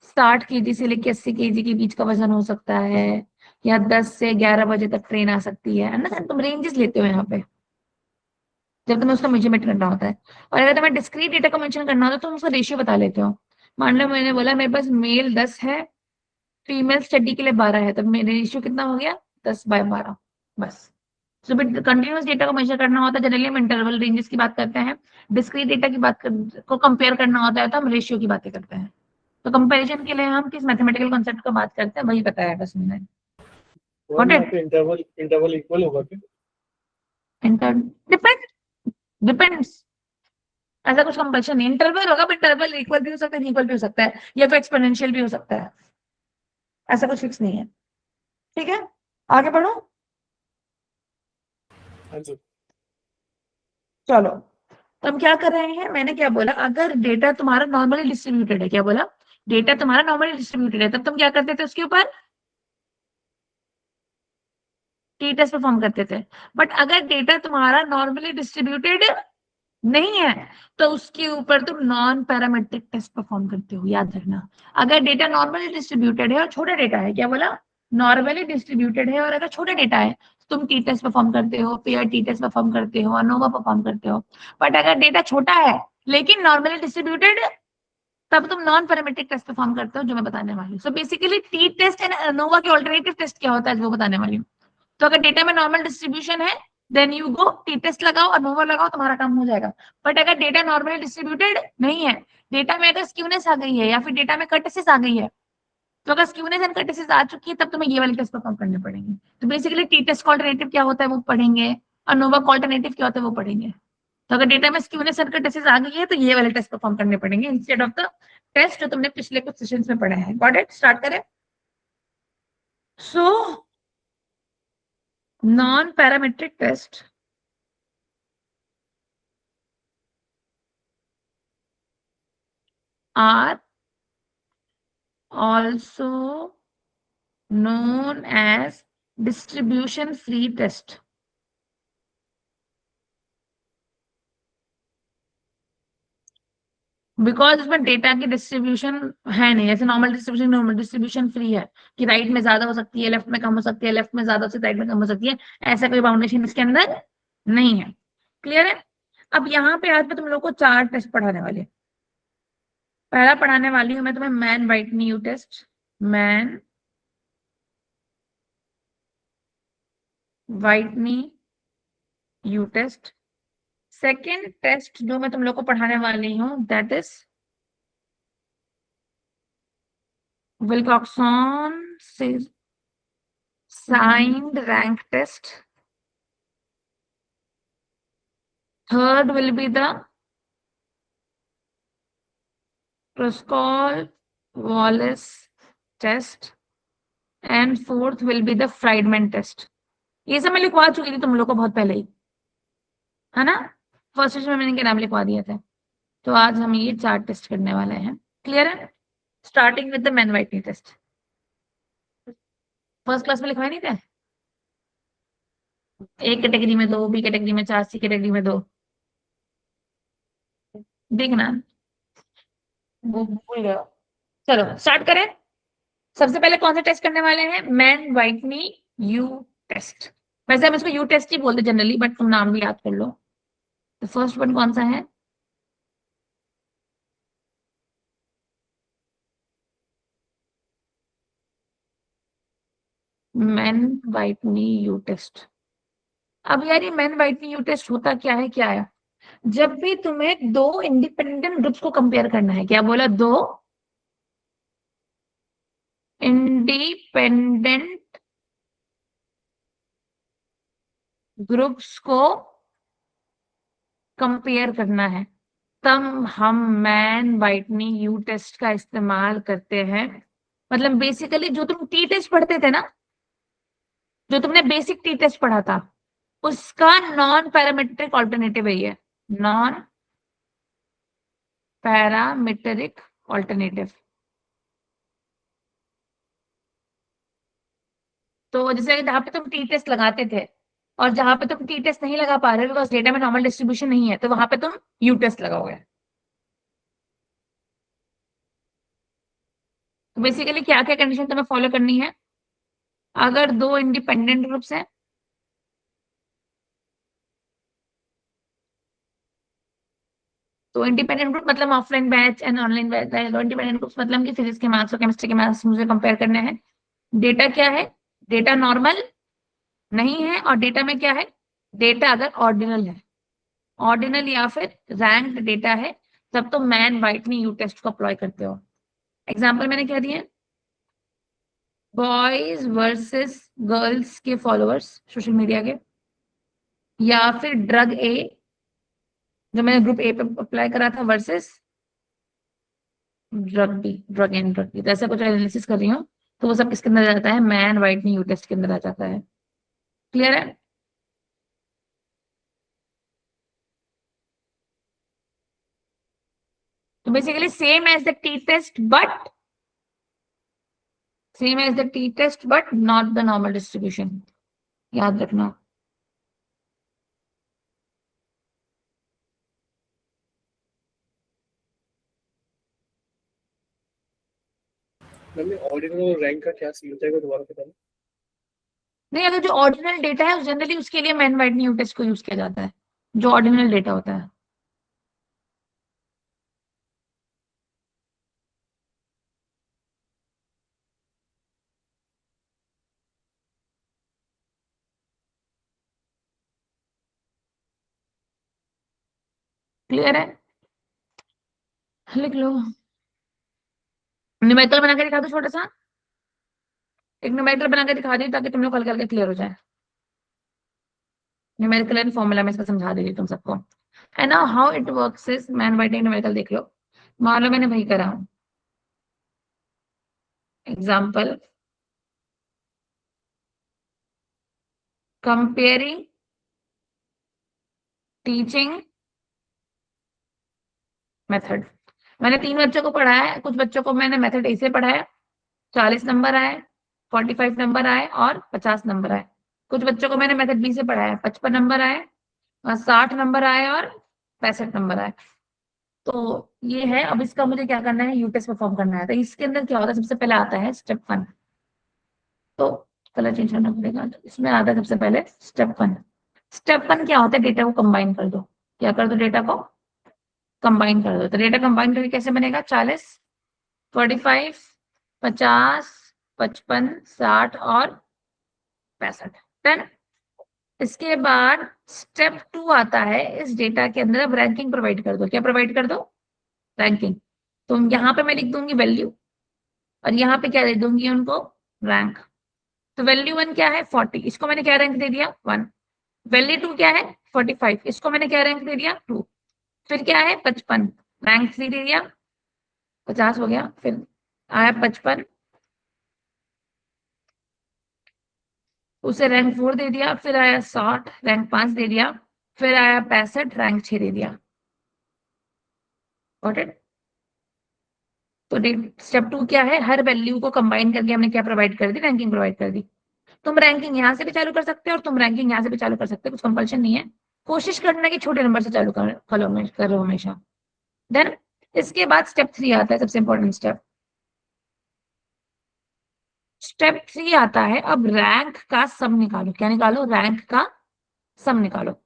Speaker 1: 60 kg से लेके 80 kg के बीच का वजन हो सकता है, या 10 से 11 बजे तक ट्रेन आ सकती है ना, तुम रेंजेस लेते हो यहाँ पे जब तुम्हें उसका मेजरमेंट करना होता है। और अगर तुम्हें डिस्क्रीट डेटा को मेंशन करना होता है तो तुम उसका रेशियो बता लेते हो। मान लो मैंने बोला मेरे पास मेल 10 है, फीमेल स्टडी के लिए 12 है, तब मेरा रेशियो कितना हो गया, 10/12, बस। तो कंटिन्यूअस डेटा को मेजर करना होता है जनरली हम इंटरवल रेंजेस की बात करते हैं, डिस्क्रीट डेटा की को कंपेयर करना होता है तो हम रेशियो की बातें करते हैं। तो कंपैरिजन के लिए हम किस मैथमेटिकल कॉन्सेप्ट का बात करते हैं वही बताया बस मैंने।
Speaker 2: तो
Speaker 1: Got
Speaker 2: यहाँ
Speaker 1: it?
Speaker 2: पे इंटरवल इंटरवल इक्वल होगा क्या?
Speaker 1: इंटर डिपेंड्स, ऐसा कुछ कंपल्शन नहीं, इंटरवल होगा, बट इंटरवल इक्वल भी हो सकता है, इक्वल भी हो सकता है, या फिर एक्सपोनेंशियल भी हो सकता है, ऐसा कुछ फिक्स नहीं है। ठीक है, आगे बढ़ो।
Speaker 2: हाँ जी।
Speaker 1: चलो, तो हम क्या कर रहे हैं, मैंने क्या बोला, अगर डेटा तुम्हारा नॉर्मली डिस्ट्रीब्यूटेड है, क्या बोला, डेटा तुम्हारा नॉर्मली डिस्ट्रीब्यूटेड है, तब तुम क्या करते थे उसके ऊपर टी टेस्ट परफॉर्म करते थे। बट अगर डेटा तुम्हारा नॉर्मली डिस्ट्रीब्यूटेड नहीं है तो उसके ऊपर तुम नॉन पैरामेट्रिक टेस्ट परफॉर्म करते हो, याद रखना। अगर डेटा नॉर्मली डिस्ट्रीब्यूटेड है और छोटा डेटा है, क्या बोला, नॉर्मली डिस्ट्रीब्यूटेड है और अगर छोटा डेटा है तो तुम टी टेस्ट परफॉर्म करते हो, पेयर टी टेस्ट परफॉर्म करते हो, अनोवा परफॉर्म करते हो। बट अगर डेटा छोटा है लेकिन नॉर्मली डिस्ट्रीब्यूटेड, तब तुम नॉन पैरामेट्रिक टेस्ट परफॉर्म करते हो, जो मैं बताने वाली हूँ। So basically t test and ANOVA के ऑल्टरनेटिव टेस्ट क्या होता है वो बताने वाली हूँ। तो अगर डेटा में नॉर्मल डिस्ट्रीब्यूशन है then you go t test लगाओ और नोवा लगाओ, तुम्हारा काम हो जाएगा। बट अगर डेटा नॉर्मली डिस्ट्रीब्यूटेड नहीं है, डेटा में अगर स्क्यूनेस आ गई है या फिर डेटा में कर्टेसिस आ गई है, तो अगर स्क्यूनेस एंड कर्टेसिस आ चुकी है तब तुम्हें ये वाले टेस्ट परफॉर्म करने पड़ेंगे। तो बेसिकली टी टेस्ट का अल्टरनेटिव क्या होता है वो पढ़ेंगे, और नोवा का अल्टरनेटिव क्या होता है वो पढ़ेंगे। तो अगर डेटा में स्क्यूनेस एंड कर्टेसिस आ गई है तो ये वाले टेस्ट परफॉर्म करने पड़ेंगे इंस्टेड ऑफ द टेस्ट जो तुमने पिछले कुछ सेशंस में पढ़े हैं। Got it? स्टार्ट करें। So non parametric test are also known as distribution free test. Because इसमें डेटा की डिस्ट्रीब्यूशन है नहीं, जैसे नॉर्मल डिस्ट्रीब्यूशन फ्री है कि राइट में ज्यादा हो सकती है, लेफ्ट में कम हो सकती है, लेफ्ट में ज्यादा हो सकती है, राइट में कम हो सकती है, ऐसा कोई बाउंडेशन इसके अंदर नहीं है। क्लियर है? अब यहाँ पे आज मैं तुम लोग को 4 टेस्ट पढ़ाने वाली हूँ। पहला पढ़ाने वाली हूँ मैं तुम्हें Mann Whitney U test, Mann Whitney U test. Second test जो मैं तुम लोग को पढ़ाने वाली हूँ that is Wilcoxon signed rank test. Third will be the Proskal-Wallace test. And fourth will be the Friedman test. ये सब मैं लिखवा चुकी थी तुम लोग को बहुत पहले ही, है ना? फर्स्ट सेशन में मैंने इनके नाम लिखवा दिए थे। तो आज हम ये 4 टेस्ट करने वाले हैं। क्लियर है? Starting with the Mann Whitney test. First class में लिखवाए नहीं थे? एक कैटेगरी में 2, बी कैटेगरी में 4, सी कैटेगरी में 2। देखना वो भूल गया। चलो स्टार्ट करें। सबसे पहले कौन सा टेस्ट करने वाले हैं? Mann Whitney U test. वैसे हम इसको यू टेस्ट ही बोलते जनरली, बट तुम नाम भी याद कर लो। तो फर्स्ट वन कौन सा है? Mann Whitney U test. अब यार ये मैन वाइटनी यू टेस्ट होता क्या है? क्या है? जब भी तुम्हें 2 इंडिपेंडेंट ग्रुप्स को कंपेयर करना है, क्या बोला? 2 इंडिपेंडेंट ग्रुप्स को कंपेयर करना है, तब हम मैन वाइटनी यू टेस्ट का इस्तेमाल करते हैं। मतलब बेसिकली जो तुम टी टेस्ट पढ़ते थे ना, जो तुमने बेसिक टी टेस्ट पढ़ा था, उसका नॉन पैरामीट्रिक ऑल्टरनेटिव है ये, नॉन पैरामीट्रिक ऑल्टरनेटिव। तो जैसे जहां पे तुम टी टेस्ट लगाते थे और जहां पे तुम टी टेस्ट नहीं लगा पा रहे बिकॉज डेटा में नॉर्मल डिस्ट्रीब्यूशन नहीं है, तो वहां पे तुम यू टेस्ट लगाओगे। तो बेसिकली क्या क्या कंडीशन तुम्हें फॉलो करनी है? अगर 2 इंडिपेंडेंट ग्रुप्स हैं, तो इंडिपेंडेंट ग्रुप मतलब offline batch and online batch. Independent groups मतलब कि फिजिक्स के मार्क्स और केमिस्ट्री के मार्क्स मुझे कंपेयर करने हैं। डेटा क्या है? डेटा नॉर्मल नहीं है, और डेटा में क्या है? डेटा अगर ऑर्डिनल है, ऑर्डिनल या फिर रैंक्ड डेटा है, तब तो मैन वाइटनी यू टेस्ट को अप्लाई करते हो। एग्जाम्पल मैंने क्या दिए? बॉयज वर्सेस गर्ल्स के फॉलोअर्स सोशल मीडिया के, या फिर ड्रग ए जो मैंने ग्रुप ए पे अप्लाई करा था versus drug B, drug and drug B. तो ऐसा कुछ एनालिसिस कर रही हूँ, तो वो सब किसके अंदर आ जाता है? मैन वाइटनी यू टेस्ट के अंदर आ जाता है। क्लियर है? तो basically same as the t test but same as the t test but not the normal distribution, याद रखना।
Speaker 2: मैम ऑर्डिनल और रैंक का क्या सीन होता है दोबारा बताना।
Speaker 1: नहीं, अगर जो ऑर्डिनल डेटा है जनरली उसके लिए मैन वाइटनी यू टेस्ट को यूज किया जाता है, जो ऑर्डिनल डेटा होता है। क्लियर है? लिख लो। न्यूमेरिकल बना के दिखा दो, छोटा सा एक न्यूमेरिकल बना के दिखा दी ताकि तुम लोग हल्का हल्का क्लियर हो जाए। न्यूमेरिकल एंड फॉर्मूला में इसका समझा देगी तुम सबको। And now how it works is, man writing numerical देख लो। मान लो मैंने वही करा, एग्जाम्पल कंपेयरिंग टीचिंग मेथड। मैंने 3 बच्चों को पढ़ाया है, कुछ बच्चों को मैंने मेथड ए से पढ़ाया, 40 नंबर आए, 45 नंबर आए और 50 नंबर आए। कुछ बच्चों को मैंने मेथड बी से पढ़ाया, 55 नंबर आए और 60 नंबर आए और 65 नंबर आए। तो ये है। अब इसका मुझे क्या करना है, यू टेस्ट परफॉर्म करना है। तो इसके अंदर क्या होता है, सबसे पहले आता है स्टेप 1। तो कलर चेंज करना पड़ेगा। तो इसमें आता है सबसे पहले स्टेप 1। स्टेप 1 क्या होता है, डेटा को कंबाइन कर दो। क्या कर दो, डेटा को कंबाइन कर दो। तो डेटा कंबाइन करके कैसे बनेगा, 40 45 50 55 60 और 65। डन। इसके बाद स्टेप 2 आता है, इस डेटा के अंदर अब रैंकिंग प्रोवाइड कर दो। क्या प्रोवाइड कर दो, रैंकिंग। तो यहाँ पे मैं लिख दूंगी वैल्यू और यहाँ पे क्या दे दूंगी उनको, रैंक। तो वैल्यू 1 क्या है, 40, इसको मैंने क्या रैंक दे दिया, 1। वैल्यू 2 क्या है, 45, इसको मैंने क्या रैंक दे दिया, 2। फिर क्या है, 55, रैंक 3 दे दिया, 50 हो गया। फिर आया 55, उसे रैंक 4 दे दिया। फिर आया 60, रैंक 5 दे दिया। फिर आया 65, रैंक 6 दे दिया। Got it? तो स्टेप 2 क्या है, हर वैल्यू को कंबाइन करके हमने क्या प्रोवाइड कर दी, रैंकिंग प्रोवाइड कर दी। तुम रैंकिंग यहाँ से भी चालू कर सकते हो और तुम रैंकिंग यहाँ से भी चालू कर सकते हो, कुछ कंपल्शन नहीं है। कोशिश करना कि छोटे नंबर से चालू करो हमेशा। देन इसके बाद स्टेप 3 आता है, सबसे इंपॉर्टेंट स्टेप। स्टेप 3 आता है, अब रैंक का सम निकालो। क्या निकालो, रैंक का सम निकालो।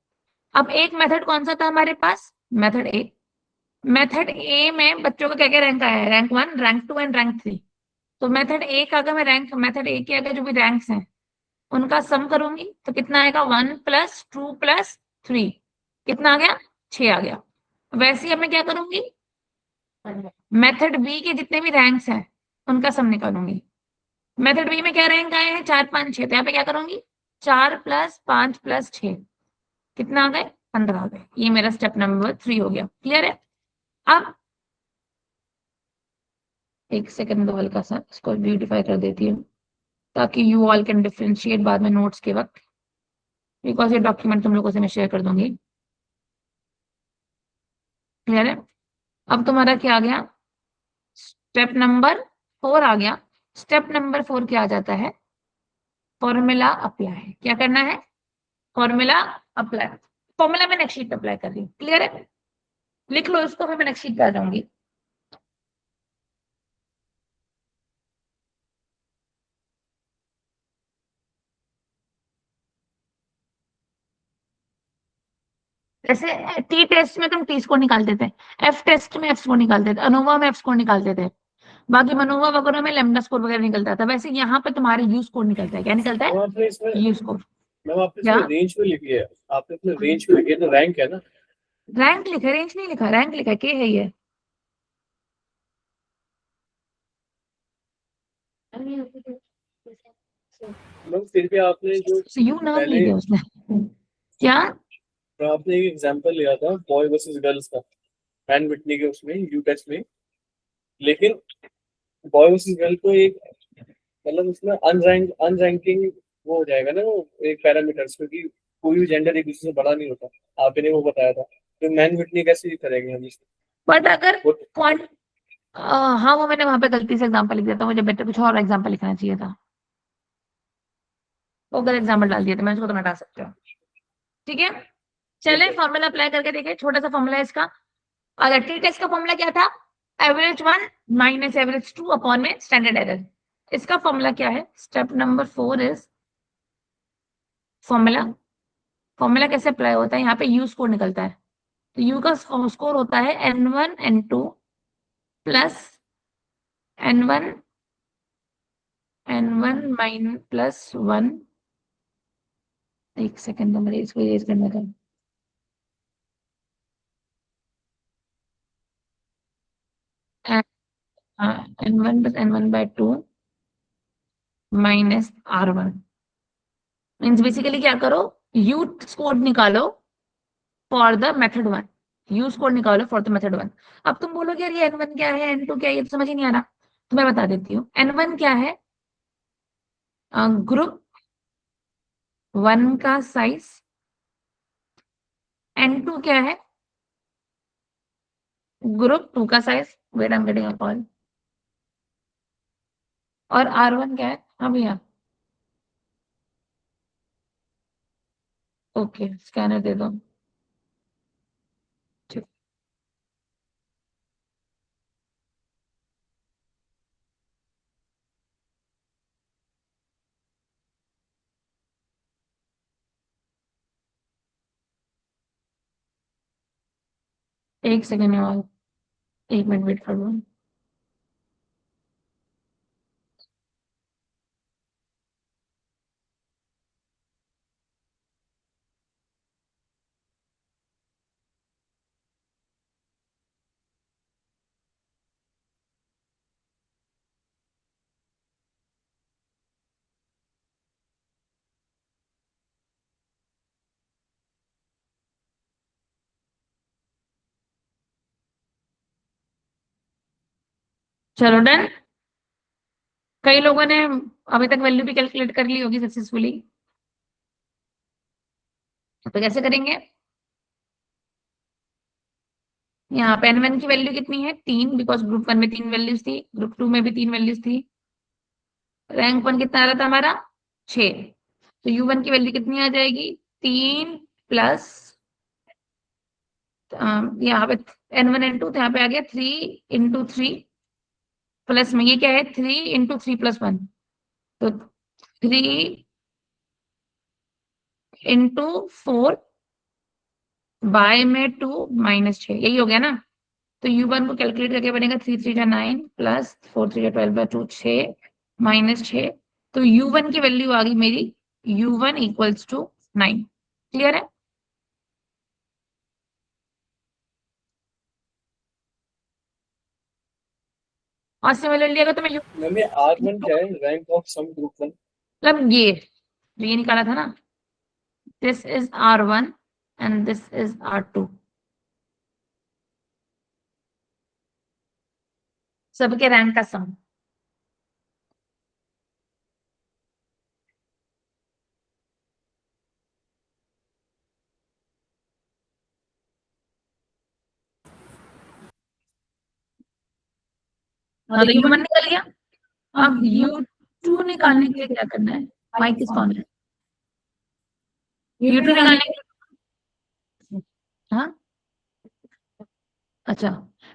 Speaker 1: अब एक मेथड कौन सा था हमारे पास, मेथड ए। मेथड ए में बच्चों का क्या क्या रैंक आया है, रैंक 1, रैंक 2 एंड रैंक 3। तो मेथड ए का अगर मैं रैंक, मेथड ए के अगर जो भी रैंक्स हैं उनका सम करूंगी तो कितना आएगा, 1 + 2 + 3, कितना आ गया, 6 आ गया। वैसे ही अब मैं क्या करूंगी, मेथड बी के जितने भी रैंक्स हैं उनका सम निकालूंगी। मेथड बी में क्या रैंक आए हैं, 4 5 6। तो यहाँ पे क्या करूंगी, 4 + 5 + 6, कितना आ गए, 15 आ गए। ये मेरा स्टेप नंबर 3 हो गया। क्लियर है? अब एक सेकंड दो, हल्का सा इसको ब्यूटीफाई कर देती हूँ ताकि यू ऑल कैन डिफरेंशिएट बाद में नोट्स के वक्त, बिकॉज ये डॉक्यूमेंट तुम लोगों से मैं शेयर कर दूंगी। क्लियर है? अब तुम्हारा क्या आ गया, स्टेप नंबर 4 आ गया। स्टेप नंबर 4 क्या आ जाता है, फॉर्मूला अप्लाई। क्या करना है, फॉर्मूला अप्लाई। फॉर्मूला मैं नेक्स्ट शीट पे अप्लाई कर रही हूँ। क्लियर है? लिख लो इसको, फिर मैं नेक्स्ट शीट पे आ जाऊंगी। जैसे टी टेस्ट में तुम टी स्कोर निकालते थे, एफ टेस्ट में एफ स्कोर निकालते थे, अनोवा में एफ स्कोर निकालते थे, बाकी मनोवा वगैरह में लेमडा स्कोर वगैरह निकलता था। वैसे यहाँ पे तुम्हारे यू स्कोर निकलता है। क्या निकलता है,
Speaker 2: मैम आपने इसमें
Speaker 1: यू स्कोर।
Speaker 2: मैम आपने
Speaker 1: क्या
Speaker 2: इसमें रेंज पे लिखी है, आपने इसमें रेंज पे लिखी है, तो रैंक है ना।
Speaker 1: रैंक लिखा, रेंज नहीं लिखा, रैंक लिखा, के है ये।
Speaker 2: मैम फिर भी आपने जो
Speaker 1: यू नाम नहीं
Speaker 2: पहले
Speaker 1: दिया उसने। क्या,
Speaker 2: आपने एक एग्जांपल लिया था बॉय वर्सेस गर्ल्स का, मैन विटनी के उसमें यू टेस्ट में, लेकिन बॉय वर्सेस गर्ल को एक मतलब उसमें अनरैंकिंग वो हो जाएगा ना, वो एक पैरामीटर्स, क्योंकि कोई भी जेंडर एक दूसरे से बड़ा नहीं होता, आपने वो बताया था। तो मैन विटनी कैसे करेंगे हम इसको?
Speaker 1: बट अगर
Speaker 2: वो
Speaker 1: हाँ वो मैंने वहां पे गलती से एग्जांपल लिख दिया था, मुझे बेटर कुछ और एग्जांपल लिखना चाहिए था। वो गलत एग्जांपल डाल दिया था मैंने, उसको तो हटा सकते हो। ठीक है,
Speaker 2: ठीक
Speaker 1: चलें
Speaker 2: है।
Speaker 1: फॉर्मूला अप्लाई करके देखें। छोटा सा फॉर्मूला है इसका। अगर टी टेस्ट का फॉर्मूला क्या था, एवरेज 1 - एवरेज 2 अपॉन में स्टैंडर्ड एरर। इसका फॉर्मूला क्या है, step number 4 is formula. Formula कैसे अप्लाई होता है, यहाँ पे यू स्कोर निकलता है। तो यू का स्कोर होता है n1 n2 plus n1 n1 +1। एक सेकेंड, तो मेरे इसको इरेज करने का। n1 plus n1/2 minus r1 means basically क्या करो, यू स्कोर निकालो for the method 1, you score निकालो फॉर द मेथड 1। अब तुम बोलोगे यार ये n1 क्या है, n2 क्या है, ये तो समझ ही नहीं आ रहा, तो मैं बता देती हूँ। n1 क्या है, ग्रुप 1 का साइज, n2 क्या है, ग्रुप 2 का size, wait I am getting a call, और r1 क्या है, हाँ भैया, ओके स्कैनर दे दो। ठीक, एक सेकेंड और, 1 मिनट वेट कर लो। चलो डन, कई लोगों ने अभी तक वैल्यू भी कैलकुलेट कर ली होगी सक्सेसफुली, तो कैसे करेंगे, यहाँ पे n1 की वैल्यू कितनी है, 3, बिकॉज ग्रुप 1 में 3 वैल्यूज थी, ग्रुप 2 में भी 3 वैल्यूज थी, रैंक 1 कितना आ रहा था हमारा, 6, तो u1 की वैल्यू कितनी आ जाएगी, 3 प्लस, यहाँ पे n1 n2, तो यहाँ पे आ गया 3 × 3 प्लस में ये क्या है, 3 × 3 + 1, तो 3 × 4 बाय में 2 -6, यही हो गया ना। तो u1 को कैलकुलेट करके बनेगा 3 3 9 प्लस 4 3 12/2, 6 -6, तो u1 की वैल्यू आ गई मेरी, u1 = 9। क्लियर है? और सिमिलरली अगर तुम्हें
Speaker 2: मैम ये R1 क्या है, रैंक ऑफ सम ग्रुप 1?
Speaker 1: मतलब ये जो ये निकाला था ना, this is r1 and this is r2, सबके रैंक का सम। हाँ तो u1 निकल गया। अब u2 निकालने के लिए क्या करना है, माइक किस कौन है, u2 निकालने के लिए, हाँ अच्छा,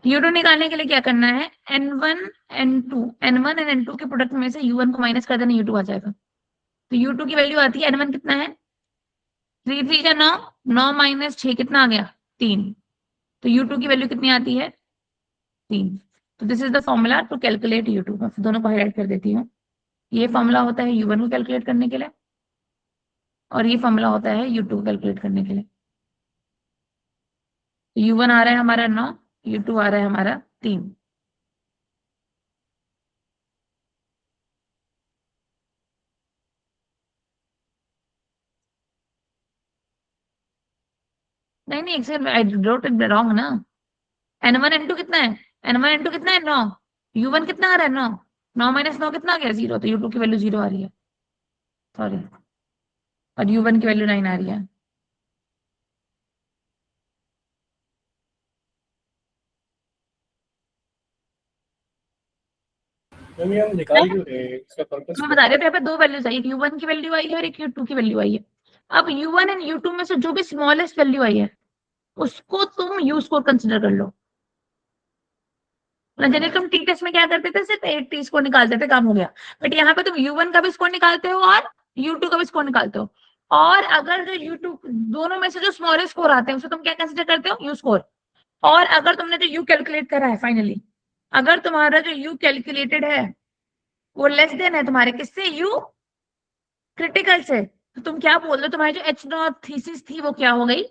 Speaker 1: u2 निकालने के लिए क्या करना है, n1 n1 एंड n2 के प्रोडक्ट में से u1 को माइनस कर देना, u2 आ जाएगा। तो u2 की वैल्यू आती है, n1 कितना है, 3 3 का 9, 9 - 6 कितना आ गया, 3, तो u2 की वैल्यू कितनी आती है, 3। तो this is the formula to calculate u2, मैं दोनों को हाईलाइट कर देती हूँ। ये फॉर्मूला होता है u1 को कैलकुलेट करने के लिए, और ये फॉर्मूला होता है u2 को कैलकुलेट करने के लिए। तो u1 आ रहा है हमारा 9, u2 आ रहा है हमारा 3। नहीं नहीं, actually I wrote it wrong ना, n1 n2 कितना है, n1 n2 कितना है, 9, u1 कितना आ रहा है, 9, 9 - 9 कितना आ गया, 0, तो u2 की वैल्यू 0 आ रही है, सॉरी, और u1 की वैल्यू 9 आ रही है।
Speaker 2: मैम ये हम निकाल क्यों रहे हैं, इसका पर्पस
Speaker 1: मैं
Speaker 2: क्या
Speaker 1: बता
Speaker 2: है?
Speaker 1: रही हूँ, यहाँ पे 2 वैल्यूज आई, एक u1 की वैल्यू आई है और एक u2 की वैल्यू आई है। अब u1 एंड u2 में से जो भी स्मॉलेस्ट वैल्यू आई है उसको तुम यू स्कोर कंसिडर कर लो। जनरली तुम टी टेस्ट में क्या करते थे, सिर्फ एक टी स्कोर निकालते थे, काम हो गया। बट यहाँ पे तुम u1 का भी स्कोर निकालते हो और u2 का भी स्कोर निकालते हो, और अगर जो u2 दोनों में से जो स्मॉलेस्ट स्कोर आते हैं उसे तुम क्या कंसिडर करते हो, यू स्कोर। और अगर तुमने जो यू कैलकुलेट करा है फाइनली, अगर तुम्हारा जो यू कैलकुलेटेड है वो लेस देन है तुम्हारे किससे, यू क्रिटिकल से, तो तुम क्या बोल रहे हो, तुम्हारी जो एच नॉट थीसिस थी वो क्या हो गई,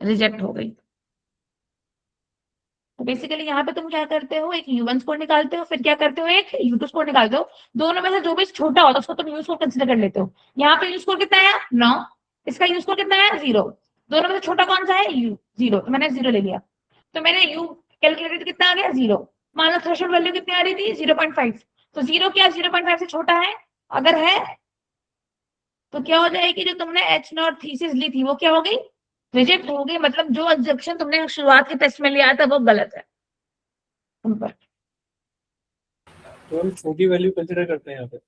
Speaker 1: रिजेक्ट हो गई। तो बेसिकली यहाँ पे तुम क्या करते हो, एक U1 स्कोर निकालते हो, फिर क्या करते हो, एक U2 स्कोर निकालते हो। दोनों में से जो भी छोटा होता है उसको तुम U स्कोर कंसिडर कर लेते हो। यहाँ पे U स्कोर कितना है 9, इसका U स्कोर कितना है 0। दोनों में से छोटा कौन सा है U 0, तो मैंने 0 ले लिया। तो मैंने U कैलकुलेटेड कितना आ गया 0। मान लो थ्रेशोल्ड वैल्यू कितनी आ रही थी 0.5, तो 0 क्या 0.5 से छोटा है, अगर है तो क्या हो जाएगी, जो तुमने H नॉट थीसिस ली थी वो क्या हो गई, रिजेक्ट हो गई। मतलब जो ऑब्जेक्शन तुमने शुरुआत के टेस्ट में लिया था वो गलत है। सिंपल।
Speaker 2: तो हम छोटी वैल्यू कंसिडर करते हैं यहाँ पे।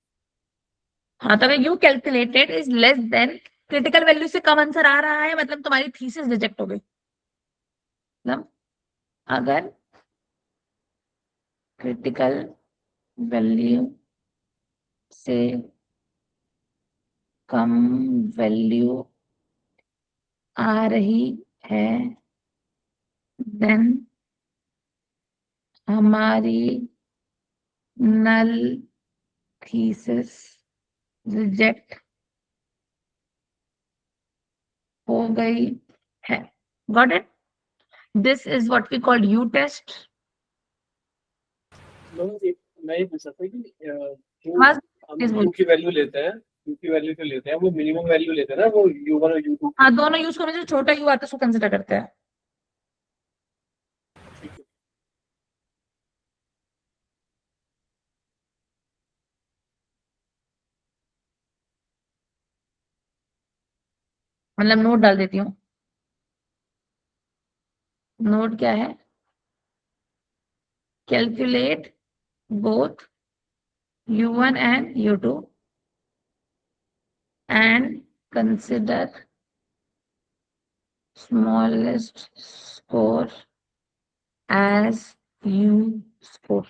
Speaker 1: हाँ, तो अगर you calculated is less than critical value से कम आंसर आ रहा है, मतलब तुम्हारी थीसिस रिजेक्ट हो गई। मतलब अगर क्रिटिकल वैल्यू से कम वैल्यू आ रही है, देन हमारी नल थीसिस रिजेक्ट हो गई है। Got it? This is what we called U test.
Speaker 2: मैं ये पूछ सकता हूँ कि जो
Speaker 1: हाँ,
Speaker 2: हम
Speaker 1: please बोलो।
Speaker 2: U की वैल्यू लेते हैं, U की वैल्यू जो लेते हैं वो मिनिमम वैल्यू लेते हैं ना, वो U1 और U2 की।
Speaker 1: हाँ, दोनों यूज करने से छोटा यू आता है उसको कंसिडर करते हैं।
Speaker 2: ठीक है।
Speaker 1: मतलब नोट डाल देती हूँ। नोट क्या है, calculate both U1 and U2 and consider smallest score as U score.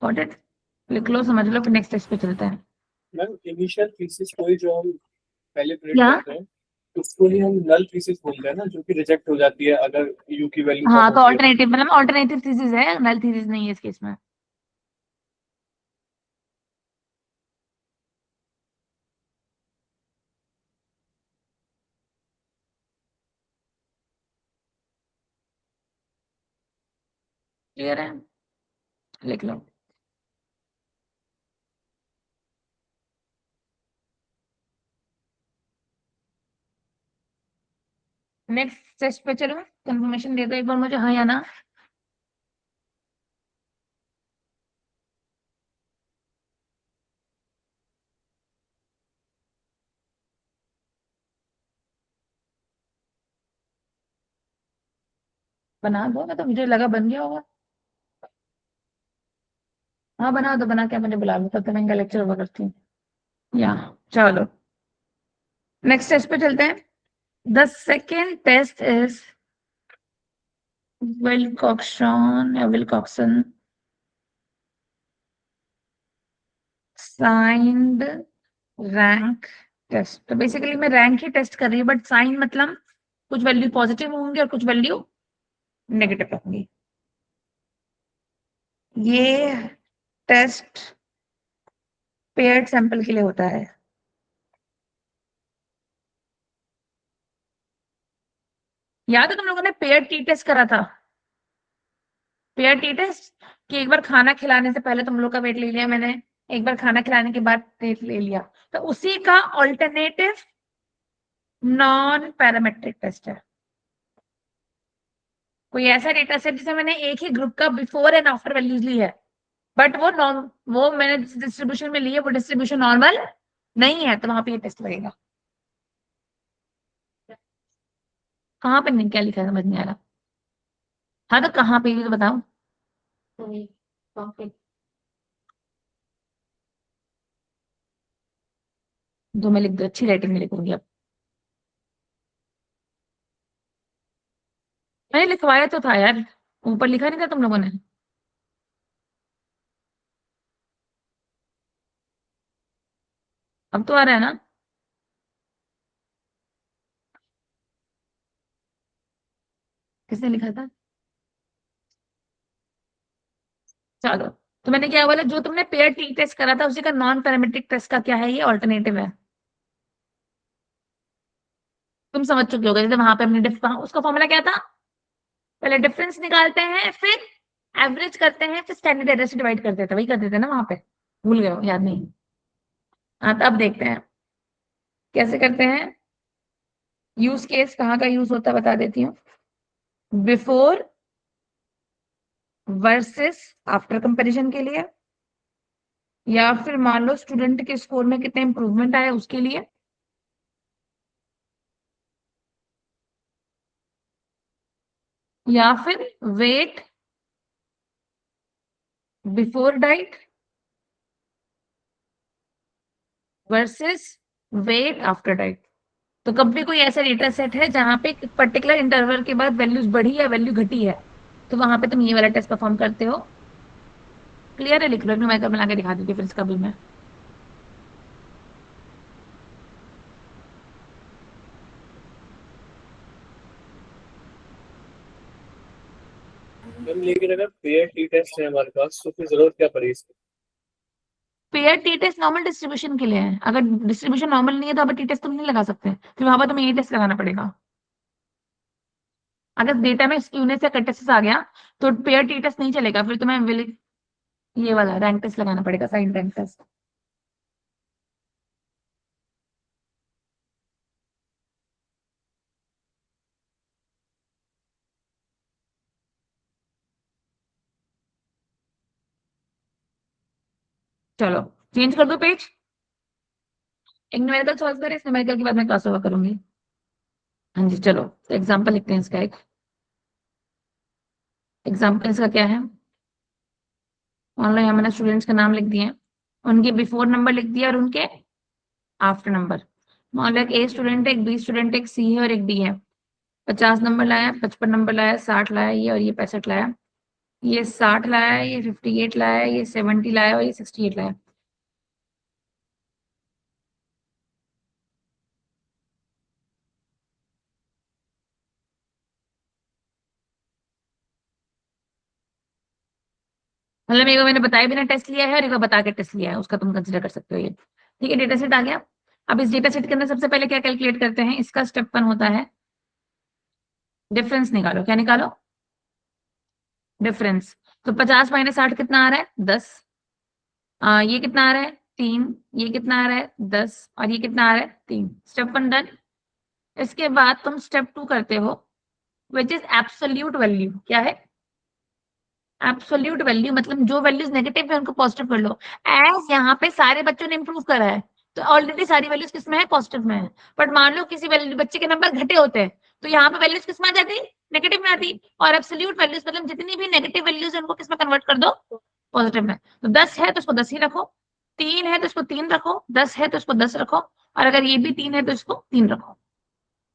Speaker 1: Got it? लिख लो, समझ लो, फिर नेक्स्ट टेस्ट पे चलते हैं।
Speaker 2: मैम इनिशियल थीसिस को ही जो हम पहले प्रेडिक्ट
Speaker 1: क्या?
Speaker 2: करते हैं उसको ही हम नल थीसिस बोलते हैं ना, जो कि रिजेक्ट हो जाती है अगर U की वैल्यू कम
Speaker 1: हाँ, तो
Speaker 2: होती है।
Speaker 1: ऑल्टरनेटिव मतलब ऑल्टरनेटिव थीसिस है, नल थीसिस नहीं है इस केस में। क्लियर है? लिख लो। नेक्स्ट टेस्ट पे चलो, कंफर्मेशन दे दो एक बार मुझे, हाँ या ना। बना दो, मैं तो मुझे लगा बन गया होगा। हाँ बना दो, बना के मुझे बुला लो, तब तक मैं इनका लेक्चर ओवर करती हूँ। या चलो नेक्स्ट टेस्ट पे चलते हैं। The second test is Wilcoxon या Wilcoxon साइंड रैंक टेस्ट। तो बेसिकली मैं रैंक ही टेस्ट कर रही हूँ, बट साइन मतलब कुछ वैल्यू पॉजिटिव होंगी और कुछ वैल्यू नेगेटिव होंगी। ये टेस्ट पेयर्ड सैंपल के लिए होता है। याद है तुम लोगों ने पेयर्ड टी टेस्ट करा था? पेयर्ड टी टेस्ट कि एक बार खाना खिलाने से पहले तुम लोग का वेट ले लिया मैंने, एक बार खाना खिलाने के बाद वेट ले लिया, तो उसी का ऑल्टरनेटिव नॉन पैरामेट्रिक टेस्ट है। कोई ऐसा डेटा सेट जिसे मैंने एक ही ग्रुप का बिफोर एंड आफ्टर वैल्यूज ली है, बट वो मैंने जिस डिस्ट्रीब्यूशन में ली है वो डिस्ट्रीब्यूशन नॉर्मल नहीं है, तो वहां पे ये टेस्ट लगेगा। कहाँ पे नहीं, क्या लिखा है समझ नहीं आ रहा। हाँ तो कहाँ पे, ये तो बताओ। जो मैं लिख दो, अच्छी राइटिंग में लिखूंगी अब। मैंने लिखवाया तो था यार, ऊपर लिखा नहीं था तुम लोगों ने? अब तो आ रहा है ना? किसने लिखा था? चलो, तो मैंने क्या बोला, जो तुमने पेयर टी टेस्ट करा था उसी का नॉन पैरामेट्रिक टेस्ट का क्या है, ये ऑल्टरनेटिव है। तुम समझ चुके होगे, जैसे वहां पे हमने उसका फॉर्मूला क्या था, पहले डिफरेंस निकालते हैं फिर एवरेज करते हैं फिर स्टैंडर्ड एरर से डिवाइड कर देते हैं, वही कर देते हैं ना वहां पे, भूल गए हो, याद नहीं? हाँ, तो अब देखते हैं कैसे करते हैं। यूज केस कहाँ का यूज होता है बता देती हूँ। बिफोर वर्सेस आफ्टर कंपैरिजन के लिए, या फिर मान लो स्टूडेंट के स्कोर में कितने इंप्रूवमेंट आया उसके लिए, या फिर weight before diet versus weight after diet. तो कब भी कोई ऐसा डेटा सेट है जहां पे पर्टिकुलर इंटरवल के बाद वैल्यूज बढ़ी या वैल्यू घटी है, तो वहां पे तुम ये वाला टेस्ट परफॉर्म करते हो। क्लियर है? लिख लो, मैं बना के दिखा दूंगी फिर इसका भी मैं।
Speaker 2: मैम लेकिन अगर पेयर टी टेस्ट है हमारे पास तो फिर जरूरत क्या पड़ी इसकी?
Speaker 1: Paired t test normal distribution के लिए है, अगर डिस्ट्रीब्यूशन नॉर्मल नहीं है तो अब टी टेस्ट तुम नहीं लगा सकते, फिर वहां पर तुम्हें ये टेस्ट लगाना पड़ेगा। अगर डेटा में स्क्यूनेस या कटनेस आ गया तो पेयर टी टेस्ट नहीं चलेगा, फिर तुम्हें ये वाला रैंक टेस्ट लगाना पड़ेगा, साइन रैंक टेस्ट। चलो चेंज कर दो पेज। एक न्यूमेरिकल सॉल्व करें, इस न्यूमेरिकल के बाद मैं क्लास ओवर करूंगी। हाँ जी, चलो एग्जाम्पल लिखते हैं इसका। एक एग्जाम्पल इसका क्या है, मान लो यहाँ मैंने स्टूडेंट्स का नाम लिख दिए, उनके बिफोर नंबर लिख दिया और उनके आफ्टर नंबर। मान लो एक ए स्टूडेंट है, एक बी स्टूडेंट है, एक सी है और एक डी है। 50 नंबर लाया, 55 नंबर लाया, 60 लाया ये, और ये 65 लाया, ये 60 लाया, ये 58 लाया, ये 70 लाया और ये 68 लाया। मतलब एक बार मैंने बताया बिना टेस्ट लिया है और एक बार बता के टेस्ट लिया है, उसका तुम कंसिडर कर सकते हो ये। ठीक है, डेटा सेट आ गया। अब इस डेटा सेट के अंदर सबसे पहले क्या कैलकुलेट करते हैं, इसका स्टेप 1 होता है डिफरेंस निकालो। क्या निकालो? डिफरेंस। तो 50 माइनस 60 कितना आ रहा है? 10। ये कितना आ रहा है? 3। ये कितना आ रहा है? 10। और ये कितना आ रहा है? 3। Step 1 done. इसके बाद तुम स्टेप 2 करते हो, विच इज एब्सोल्यूट वैल्यू। क्या है? एब्सोल्यूट वैल्यू, मतलब जो वैल्यूज नेगेटिव है उनको पॉजिटिव कर लो। एज यहाँ पे सारे बच्चों ने इंप्रूव करा है तो ऑलरेडी सारी वैल्यूज किस में है? पॉजिटिव में है। बट मान लो किसी बच्चे के नंबर घटे होते हैं तो यहाँ पे वैल्यूज किस में आ जाती? नेगेटिव में आती। और एब्सोल्यूट वैल्यूज मतलब जितनी भी नेगेटिव वैल्यूज है उनको किस में कन्वर्ट कर दो? पॉजिटिव में। तो 10 है तो उसको 10 ही रखो, 3 है तो इसको 3 रखो, 10 है तो इसको 10 रखो, और अगर ये भी 3 है तो इसको 3 रखो।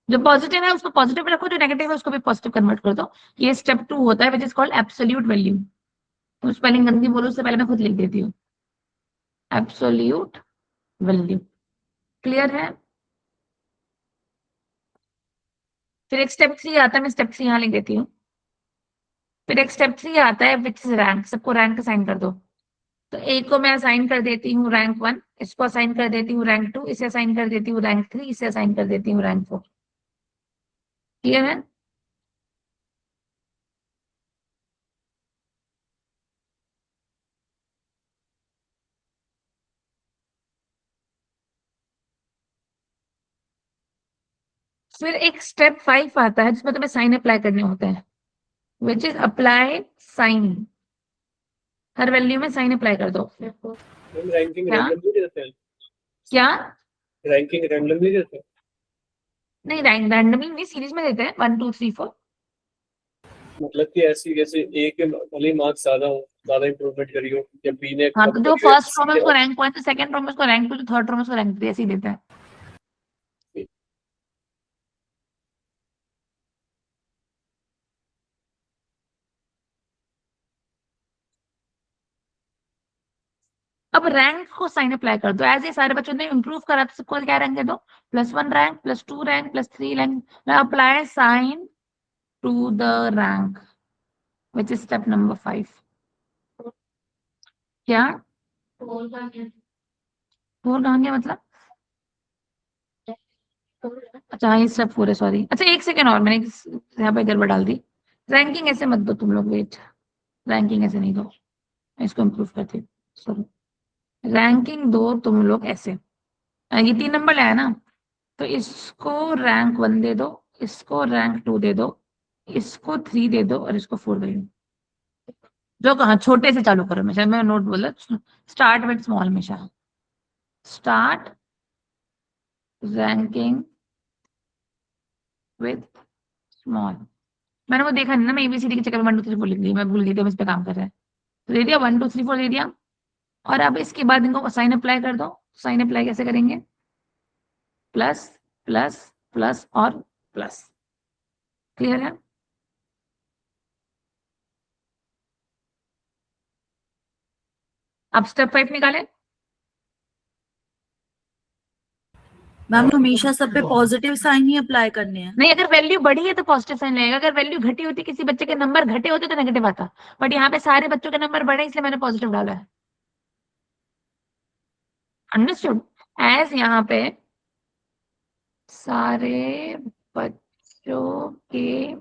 Speaker 1: जो पॉजिटिव है उसको पॉजिटिव रखो, जो नेगेटिव है उसको भी पॉजिटिव कन्वर्ट कर दो। ये स्टेप 2 होता है which is called absolute value. तो स्पेलिंग गंदी बोलो उससे पहले मैं खुद लिख देती हूँ, एब्सोल्यूट वैल्यू। क्लियर है? फिर एक स्टेप 3 आता है, मैं स्टेप 3 यहाँ लिख देती हूँ। फिर एक स्टेप 3 आता है विच इज रैंक। सबको रैंक असाइन कर दो। तो एक को मैं असाइन कर देती हूँ रैंक 1, इसको असाइन कर देती हूँ रैंक 2, इसे असाइन कर देती हूँ रैंक 3, इसे असाइन कर देती हूँ रैंक 4। क्लियर है? फिर एक स्टेप 5 आता है जिसमें तुम्हें साइन अप्लाई करने होते हैं, विच इज अप्लाई साइन। हर वैल्यू में साइन अप्लाई कर दो।
Speaker 2: मैम रैंकिंग
Speaker 1: क्या?
Speaker 2: रैंडमली देते हैं?
Speaker 1: क्या?
Speaker 2: रैंकिंग रैंडमली देते हैं?
Speaker 1: नहीं, रैंडमली नहीं, सीरीज में देते हैं 1 2 3 4।
Speaker 2: मतलब कि ऐसी जैसे ए के भले मार्क्स ज्यादा हो, ज्यादा इंप्रूवमेंट करी हो, या बी ने
Speaker 1: हाँ, तो जो
Speaker 2: अपग्रेड
Speaker 1: फर्स्ट रो में उसको रैंक 1, तो सेकंड रो में उसको रैंक 2, तो थर्ड रो में उसको रैंक 3, ऐसे ही देते हैं। अब रैंक को साइन अप्लाई कर दो। एज ए सारे बच्चों ने इंप्रूव करा तो सबको क्या रैंक दे दो? +1 rank, +2 rank, +3 rank. Apply sign to the rank, which is step number 5। क्या?
Speaker 4: फोर का क्या?
Speaker 1: 4 कहाँ गया मतलब? अच्छा हाँ, ये स्टेप 4 है, सॉरी। अच्छा एक सेकेंड और, मैंने यहाँ पे गड़बड़ डाल दी। रैंकिंग ऐसे मत दो तुम लोग, वेट। रैंकिंग ऐसे नहीं दो, मैं इसको इम्प्रूव करती हूँ, सॉरी, रैंकिंग दो तुम लोग ऐसे। ये 3 नंबर लाया ना, तो इसको रैंक 1 दे दो, इसको रैंक 2 दे दो, इसको 3 दे दो और इसको 4 दे दो। जो कहा छोटे से चालू करो हमेशा, मैं नोट बोला, स्टार्ट विद स्मॉल हमेशा, स्टार्ट रैंकिंग विद स्मॉल। मैंने वो देखा नहीं ना, मैं एबीसीडी के चक्कर में 1 2 3 4 लिख दी, मैं भूल गई थी हम इस पे काम कर रहे हैं। तो दे दिया 1 2 3 4 दे दिया। और अब इसके बाद इनको साइन अप्लाई कर दो। साइन अप्लाई कैसे करेंगे? प्लस प्लस प्लस और प्लस। क्लियर है? अब स्टेप 5 निकालें।
Speaker 3: मैम हमेशा सब पे पॉजिटिव साइन ही अप्लाई करने हैं।
Speaker 1: नहीं, अगर वैल्यू बढ़ी है तो पॉजिटिव साइन लगेगा, अगर वैल्यू घटी होती, किसी बच्चे के नंबर घटे होते तो नेगेटिव आता। बट यहाँ पे सारे बच्चों के नंबर बढ़े इसलिए मैंने पॉजिटिव डाला है। अंडरस्टूड? एज यहाँ पे सारे बच्चों के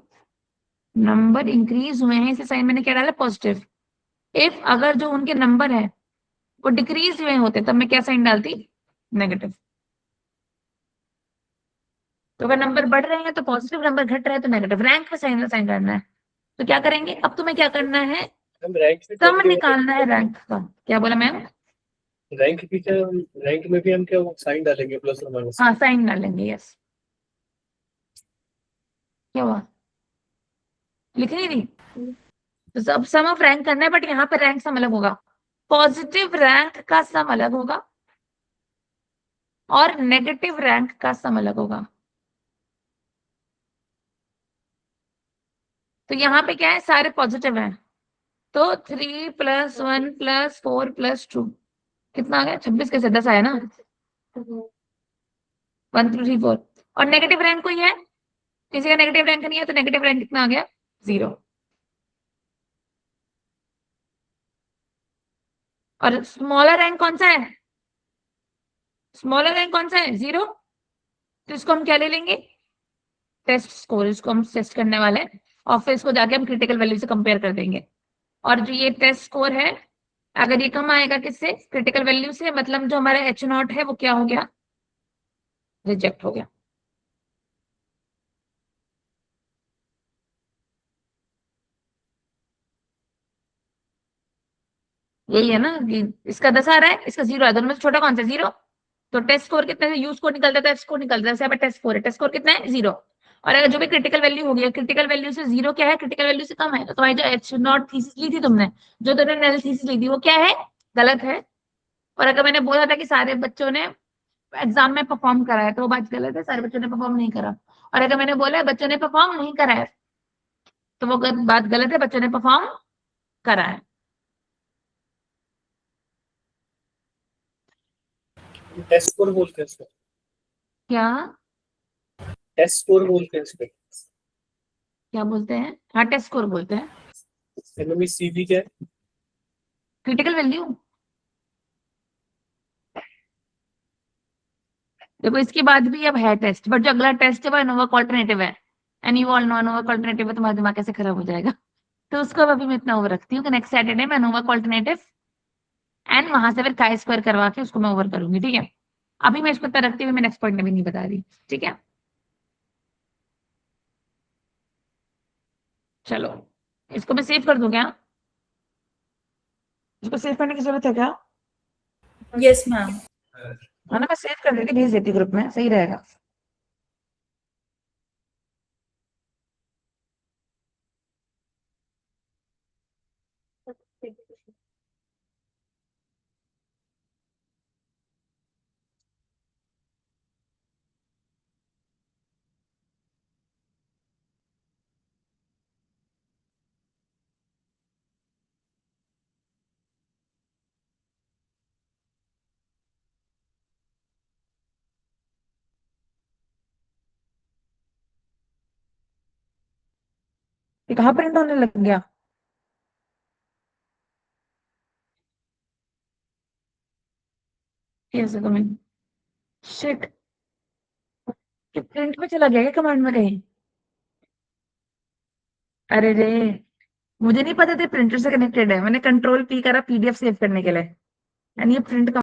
Speaker 1: नंबर इंक्रीज हुए हैं, इसलिए साइन मैंने क्या डाला? पॉजिटिव। इफ अगर जो उनके नंबर है वो डिक्रीज हुए होते तब मैं क्या साइन डालती? नेगेटिव। तो अगर नंबर बढ़ रहे हैं तो पॉजिटिव, नंबर घट रहे हैं तो नेगेटिव। रैंक पे साइन साइन करना है। तो क्या करेंगे अब? तुम्हें क्या करना है?
Speaker 2: हम रैंक से
Speaker 1: सम
Speaker 2: पॉजिटिव
Speaker 1: निकालना है रैंक का। क्या बोला मैम?
Speaker 2: रैंक के पीछे रैंक में भी हम क्या साइन डालेंगे, प्लस और माइनस?
Speaker 1: हाँ, साइन डालेंगे, यस। क्या हुआ? लिख नहीं रही? तो सब सम ऑफ रैंक करना है, बट यहाँ पे रैंक सम अलग होगा। पॉजिटिव रैंक का सम अलग होगा और नेगेटिव रैंक का सम अलग होगा। तो यहाँ पे क्या है? सारे पॉजिटिव हैं, तो 3 + 1 + 4 + 2 कितना आ गया? 26 कैसे? 10 आया ना? 1 2 3 4। और नेगेटिव रैंक कोई है? किसी का नेगेटिव रैंक नहीं है, तो नेगेटिव रैंक कितना आ गया? 0। और स्मॉलर रैंक कौन सा है? स्मॉलर रैंक कौन सा है? 0। तो इसको हम क्या ले लेंगे? Test score. इसको हम टेस्ट करने वाले हैं और फिर इसको जाके हम क्रिटिकल वैल्यू से कंपेयर कर देंगे। और जो ये टेस्ट स्कोर है, अगर ये कम आएगा किससे? क्रिटिकल वैल्यू से, मतलब जो हमारा H0 है वो क्या हो गया? रिजेक्ट हो गया। यही है ना कि इसका 10 आ रहा है, इसका 0 है, दोनों में से छोटा कौन सा? 0। तो टेस्ट स्कोर कितना है? यू स्कोर निकलता है, एफ स्कोर निकलता है, यहाँ पे टेस्ट स्कोर है, टेस्ट स्कोर कितना है? 0। और अगर जो भी क्रिटिकल वैल्यू होगी, क्रिटिकल वैल्यू से 0 क्या है? क्रिटिकल वैल्यू से कम है, तो तुम्हारी जो H0 थीसिस ली थी तुमने, जो तुमने नल थीसिस ली थी, वो क्या है? गलत है। और अगर मैंने बोला था कि सारे बच्चों ने एग्जाम में परफॉर्म करा है, तो वो बात गलत है, सारे बच्चों ने परफॉर्म नहीं करा। और अगर मैंने बोला है बच्चों ने परफॉर्म नहीं करा है, तो वो बात गलत है, बच्चों ने परफॉर्म करा है।
Speaker 2: टेस्ट स्कोर बोलते हैं इसको।
Speaker 1: क्या?
Speaker 2: टेस्ट स्कोर बोलते हैं इसको।
Speaker 1: क्या बोलते हैं? हाँ, टेस्ट स्कोर बोलते हैं।
Speaker 2: MME-CV क्या है?
Speaker 1: Critical value. देखो इसके बाद भी अब है टेस्ट, बट जो अगला टेस्ट है वो एनोवा ऑल्टरनेटिव है। And you all know ANOVA alternative है, तुम्हारा दिमाग कैसे खराब हो जाएगा। तो उसको अभी मैं इतना ओवर रखती हूँ कि नेक्स्ट सैटरडे मैं एनोवा ऑल्टरनेटिव एंड वहां से फिर काई स्क्वायर करवा के उसको मैं ओवर करूंगी, ठीक है? अभी मैं इसको इतना रखती हुई मैं नेक्स्ट पॉइंट में नहीं बता रही, ठीक है? चलो, इसको मैं सेव कर दूं क्या? इसको सेव करने की जरूरत है क्या?
Speaker 3: Yes ma'am.
Speaker 1: हाँ ना, मैं सेव कर देती, भेज देती ग्रुप में, सही रहेगा। ये कहाँ प्रिंट होने लग गया? कैसे तुम्हें? शिट, प्रिंट में चला गया क्या कमांड में कहीं? अरे रे, मुझे नहीं पता था प्रिंटर से कनेक्टेड है, मैंने कंट्रोल P करा PDF सेव करने के लिए, एंड ये प्रिंट